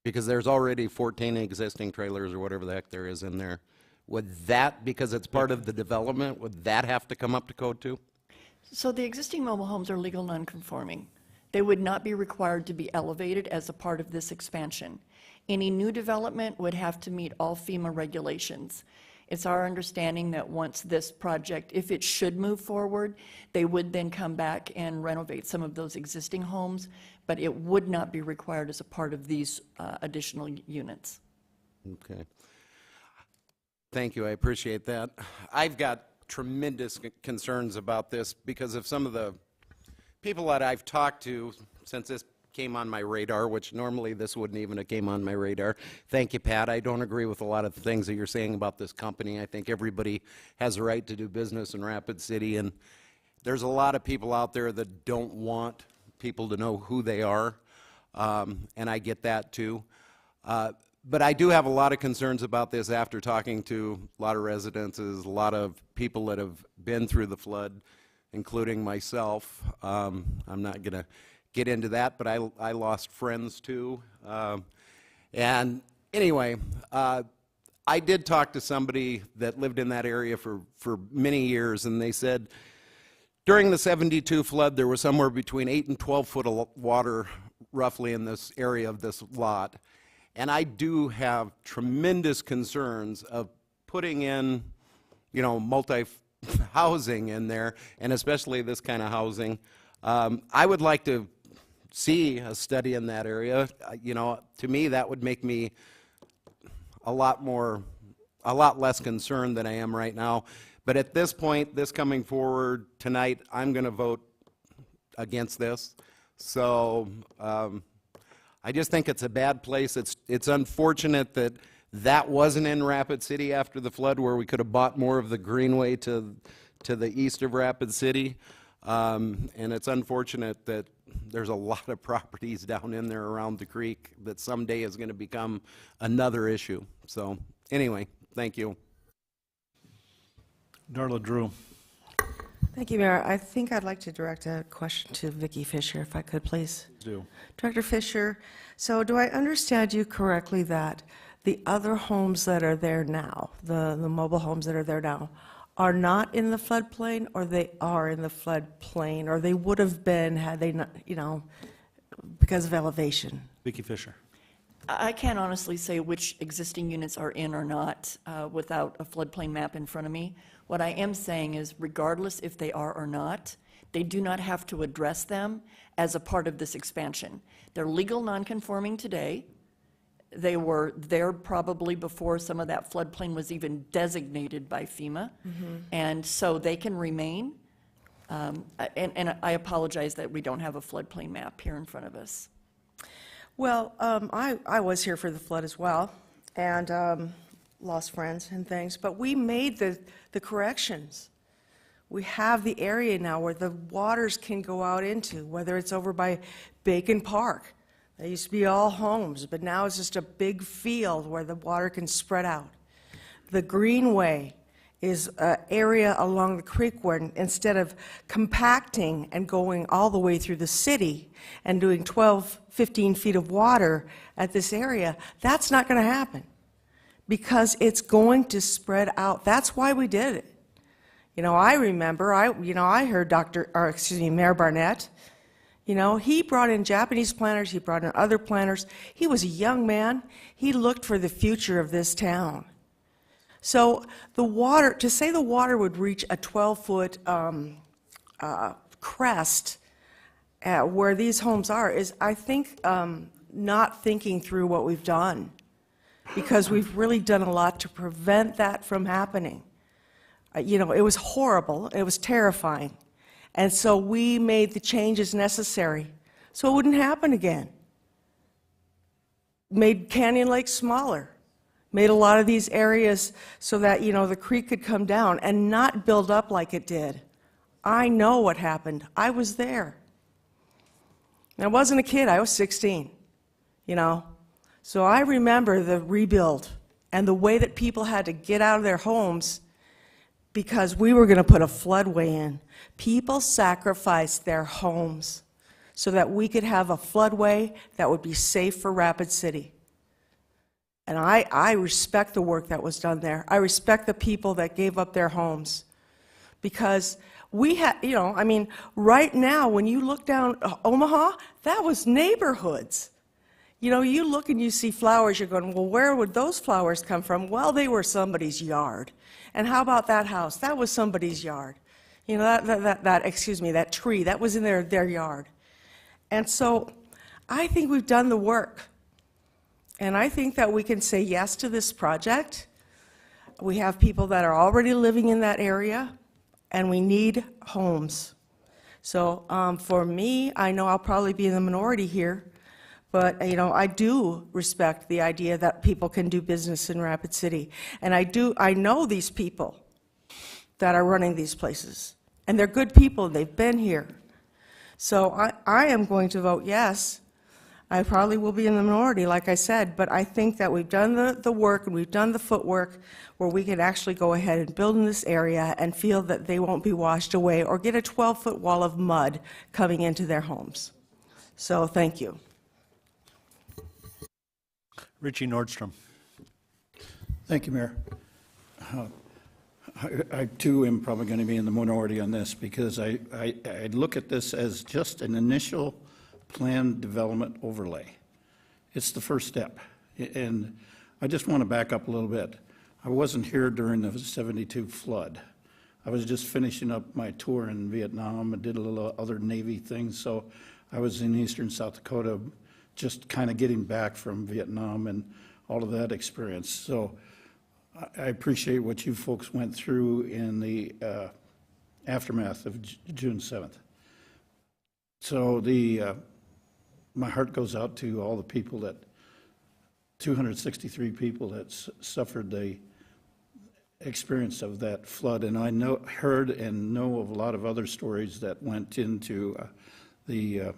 Because there's already 14 existing trailers or whatever the heck there is in there. Would that, because it's part of the development, would that have to come up to code too? So the existing mobile homes are legal nonconforming. They would not be required to be elevated as a part of this expansion. Any new development would have to meet all FEMA regulations. It's our understanding that once this project, if it should move forward, they would then come back and renovate some of those existing homes, but it would not be required as a part of these additional units. Okay. Thank you, I appreciate that. I've got tremendous concerns about this because of some of the people that I've talked to since this came on my radar, which normally this wouldn't even have came on my radar. Thank you, Pat. I don't agree with a lot of the things that you're saying about this company. I think everybody has a right to do business in Rapid City, and there's a lot of people out there that don't want people to know who they are, and I get that too. But I do have a lot of concerns about this after talking to a lot of residences, a lot of people that have been through the flood, including myself. I'm not going to get into that, but I lost friends too. And anyway, I did talk to somebody that lived in that area for many years, and they said during the 72 flood, there was somewhere between 8 and 12 foot of water roughly in this area of this lot. And I do have tremendous concerns of putting in, you know, multi-housing in there, and especially this kind of housing. I would like to see a study in that area. You know, to me, that would make me a lot less concerned than I am right now. But at this point, this coming forward tonight, I'm going to vote against this. So I just think it's a bad place. It's unfortunate that that wasn't in Rapid City after the flood, where we could have bought more of the greenway to the east of Rapid City. And it's unfortunate that there's a lot of properties down in there around the creek that someday is going to become another issue. So anyway, thank you. Darla Drew. Thank you, Mayor. I think I'd like to direct a question to Vicki Fisher, if I could, please. Do. Director Fisher, so do I understand you correctly that the other homes that are there now, the mobile homes that are there now, are not in the floodplain, or they are in the floodplain, or they would have been had they not, you know, because of elevation? Vicki Fisher. I can't honestly say which existing units are in or not without a floodplain map in front of me. What I am saying is, regardless if they are or not, they do not have to address them as a part of this expansion. They're legal nonconforming today. They were there probably before some of that floodplain was even designated by FEMA. And so they can remain. And I apologize that we don't have a floodplain map here in front of us. Well, I was here for the flood as well, and lost friends and things, but we made the corrections. We have the area now where the waters can go out into, whether it's over by Bacon Park. They used to be all homes, but now it's just a big field where the water can spread out. The Greenway is an area along the creek where instead of compacting and going all the way through the city and doing 12, 15 feet of water at this area, that's not going to happen because it's going to spread out. That's why we did it. You know, I remember, I heard Mayor Barnett, you know, he brought in Japanese planners, he brought in other planners. He was a young man. He looked for the future of this town. So the water, to say the water would reach a 12-foot crest where these homes are is, I think, not thinking through what we've done, because we've really done a lot to prevent that from happening. You know, it was horrible, it was terrifying, and so we made the changes necessary so it wouldn't happen again. Made Canyon Lake smaller, made a lot of these areas so that, you know, the creek could come down and not build up like it did. I know what happened. I was there. And I wasn't a kid, I was 16, you know. So I remember the rebuild and the way that people had to get out of their homes because we were going to put a floodway in. People sacrificed their homes so that we could have a floodway that would be safe for Rapid City. And I respect the work that was done there. I respect the people that gave up their homes. Because we had, you know, I mean, right now, when you look down Omaha, that was neighborhoods. You know, you look and you see flowers, you're going, well, where would those flowers come from? Well, they were somebody's yard. And how about that house? That was somebody's yard. You know, that tree, that was in their yard. And so I think we've done the work. And I think that we can say yes to this project. We have people that are already living in that area, and we need homes. So for me, I know I'll probably be in the minority here, but you know, I do respect the idea that people can do business in Rapid City. And I know these people that are running these places, and they're good people, they've been here. So I am going to vote yes. I probably will be in the minority, like I said, but I think that we've done the work and we've done the footwork where we can actually go ahead and build in this area and feel that they won't be washed away or get a 12-foot wall of mud coming into their homes. So thank you. Richie Nordstrom. Thank you, Mayor. I too am probably going to be in the minority on this because I look at this as just an initial planned development overlay. It's the first step. And I just want to back up a little bit. I wasn't here during the '72 flood. I was just finishing up my tour in Vietnam and did a little other Navy things. So I was in eastern South Dakota just kind of getting back from Vietnam and all of that experience. So I appreciate what you folks went through in the aftermath of June 7th. So my heart goes out to all the people 263 people that suffered the experience of that flood. And I heard and know of a lot of other stories that went into the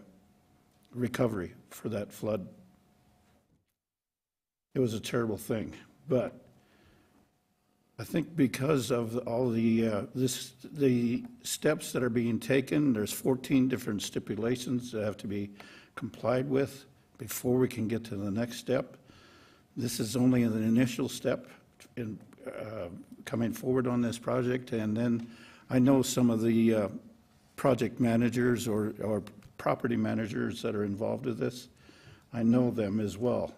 recovery for that flood. It was a terrible thing, but I think because of all the steps that are being taken, there's 14 different stipulations that have to be complied with before we can get to the next step. This is only an initial step in coming forward on this project, and then I know some of the project managers or property managers that are involved with this. I know them as well.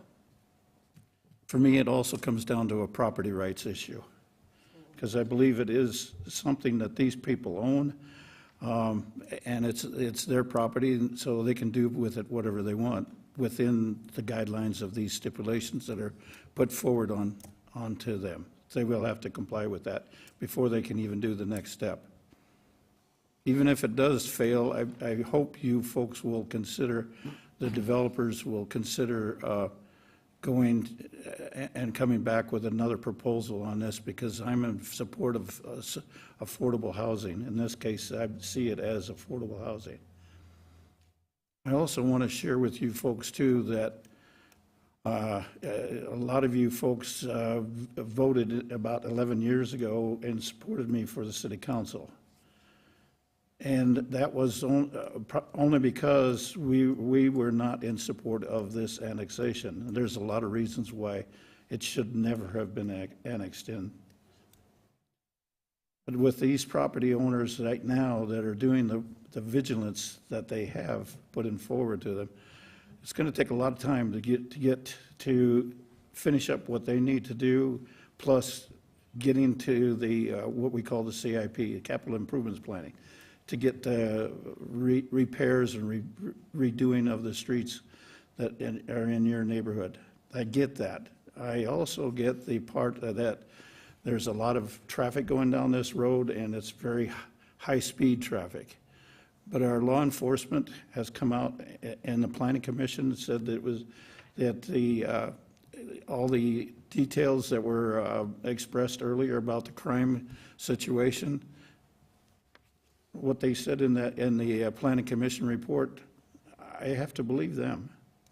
For me, it also comes down to a property rights issue, because I believe it is something that these people own, and it's their property, so they can do with it whatever they want within the guidelines of these stipulations that are put forward onto them. They will have to comply with that before they can even do the next step. Even if it does fail, I hope you folks will consider, the developers will consider going and coming back with another proposal on this, because I'm in support of affordable housing. In this case, I see it as affordable housing. I also want to share with you folks too that A lot of you folks voted about 11 years ago and supported me for the city council. And that was only because we were not in support of this annexation. And there's a lot of reasons why it should never have been annexed in. But with these property owners right now that are doing the vigilance that they have putting forward to them, it's going to take a lot of time to get to finish up what they need to do, plus getting to the what we call the CIP, capital improvements planning, to get repairs and redoing of the streets that are in your neighborhood. I get that. I also get the part that there's a lot of traffic going down this road, and it's very high-speed traffic. But our law enforcement has come out, and the Planning Commission said that it was that all the details that were expressed earlier about the crime situation, what they said in the Planning Commission report, I have to believe them.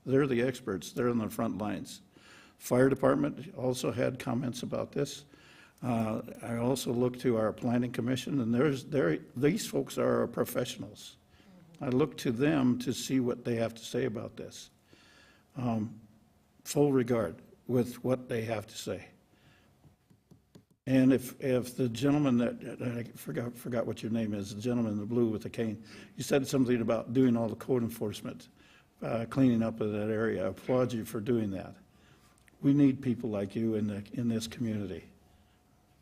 They're the experts. They're on the front lines. Fire Department also had comments about this. I also look to our Planning Commission, and these folks are professionals. I look to them to see what they have to say about this. Full regard with what they have to say. And if the gentleman I forgot what your name is, the gentleman in the blue with the cane, you said something about doing all the code enforcement, cleaning up of that area. I applaud you for doing that. We need people like you in this community.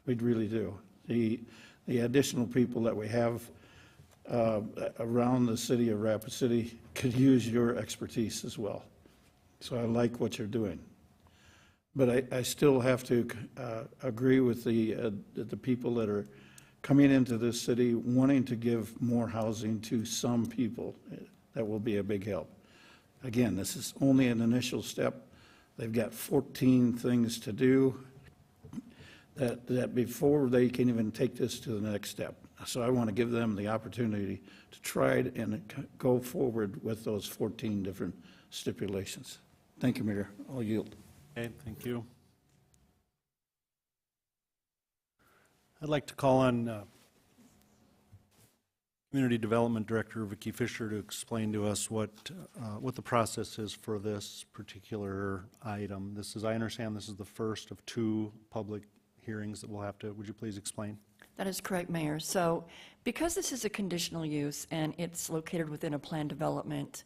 We really do. The additional people that we have around the city of Rapid City could use your expertise as well. So I like what you're doing. But I still have to agree with the people that are coming into this city wanting to give more housing to some people. That will be a big help. Again, this is only an initial step. They've got 14 things to do that before they can even take this to the next step. So I want to give them the opportunity to try it and go forward with those 14 different stipulations. Thank you, Mayor. I'll yield. Okay, thank you. I'd like to call on Community Development Director Vicki Fisher to explain to us what the process is for this particular item. This is, I understand this is the first of 2 public hearings that we'll have to, would you please explain? That is correct, Mayor. So because this is a conditional use and it's located within a planned development,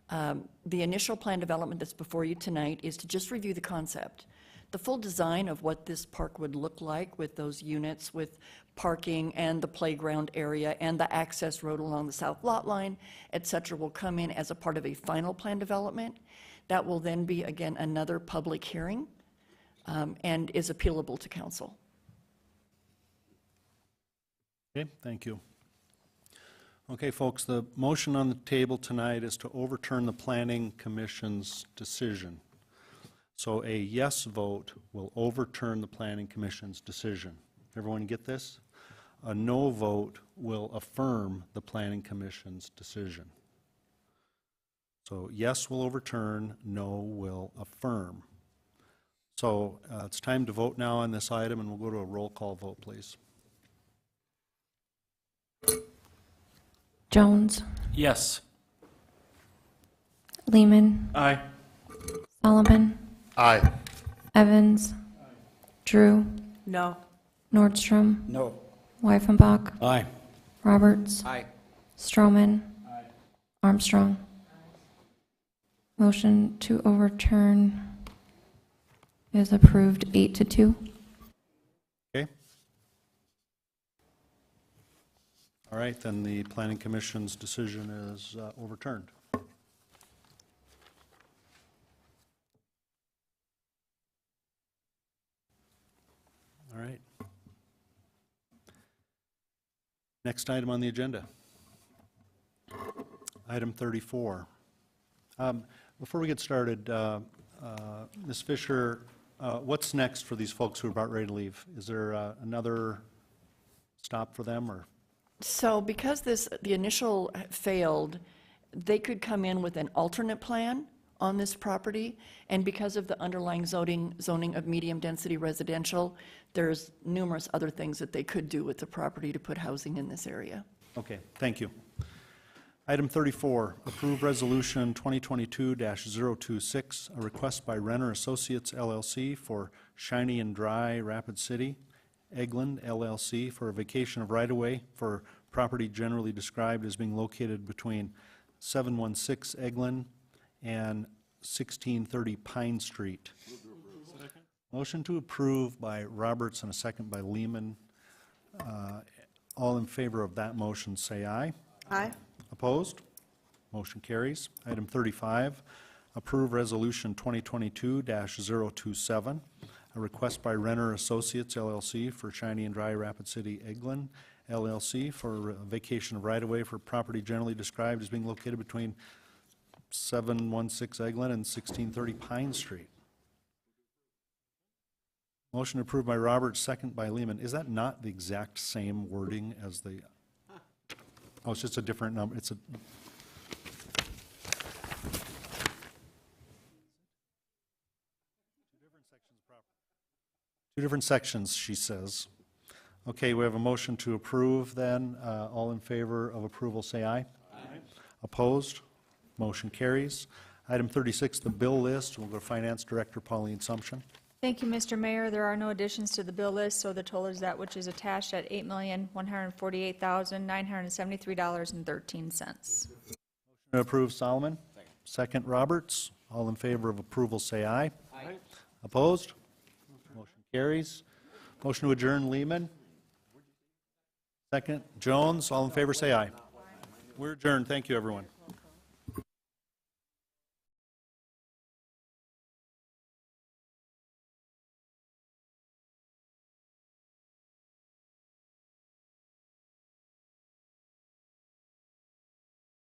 the initial plan development that's before you tonight is to just review the concept. The full design of what this park would look like with those units, with parking and the playground area and the access road along the south lot line, et cetera, will come in as a part of a final plan development. That will then be, again, another public hearing and is appealable to council. Okay, thank you. Okay, folks, the motion on the table tonight is to overturn the Planning Commission's decision. So a yes vote will overturn the Planning Commission's decision. Everyone get this? A no vote will affirm the Planning Commission's decision. So yes will overturn, no will affirm. So it's time to vote now on this item, and we'll go to a roll call vote, please. Jones. Yes. Lehman. Aye. Sullivan. Aye. Evans. Drew. No. Nordstrom. No. Weifenbach. Aye. Roberts. Aye. Stroman. Armstrong. Motion to overturn is approved 8-2. Okay. All right, then the Planning Commission's decision is overturned. All right. Next item on the agenda. Item 34. Before we get started, Ms. Fisher, what's next for these folks who are about ready to leave? Is there another stop for them, or? So because the initial failed, they could come in with an alternate plan, on this property, and because of the underlying zoning of medium-density residential, there's numerous other things that they could do with the property to put housing in this area. Okay, thank you. Item 34, approve resolution 2022-026, a request by Renner Associates LLC for Shiny and Dry Rapid City, Eglin LLC for a vacation of right-of-way for property generally described as being located between 716 Eglin and 1630 Pine Street. Motion to approve by Roberts and a second by Lehman. All in favor of that motion, say aye. Aye. Opposed? Motion carries. Item 35, approve resolution 2022-027, a request by Renner Associates LLC for Shiny and Dry Rapid City Eglin LLC for a vacation of right-of-way for property generally described as being located between 716 Eglin and 1630 Pine Street. Motion approved by Roberts, second by Lehman. Is that not the exact same wording as the, oh, it's just a different number, it's a, two different sections, she says. Okay, we have a motion to approve then. All in favor of approval, say aye. Aye. Opposed? Motion carries. Item 36, the bill list. We'll go to Finance Director Pauline Sumption. Thank you, Mr. Mayor. There are no additions to the bill list, so the total is that which is attached at $8,148,973.13. Motion to approve, Solomon. Second, Roberts. All in favor of approval, say aye. Aye. Opposed? Motion carries. Motion to adjourn, Lehman. Second, Jones. All in favor, say aye. We're adjourned. Thank you, everyone.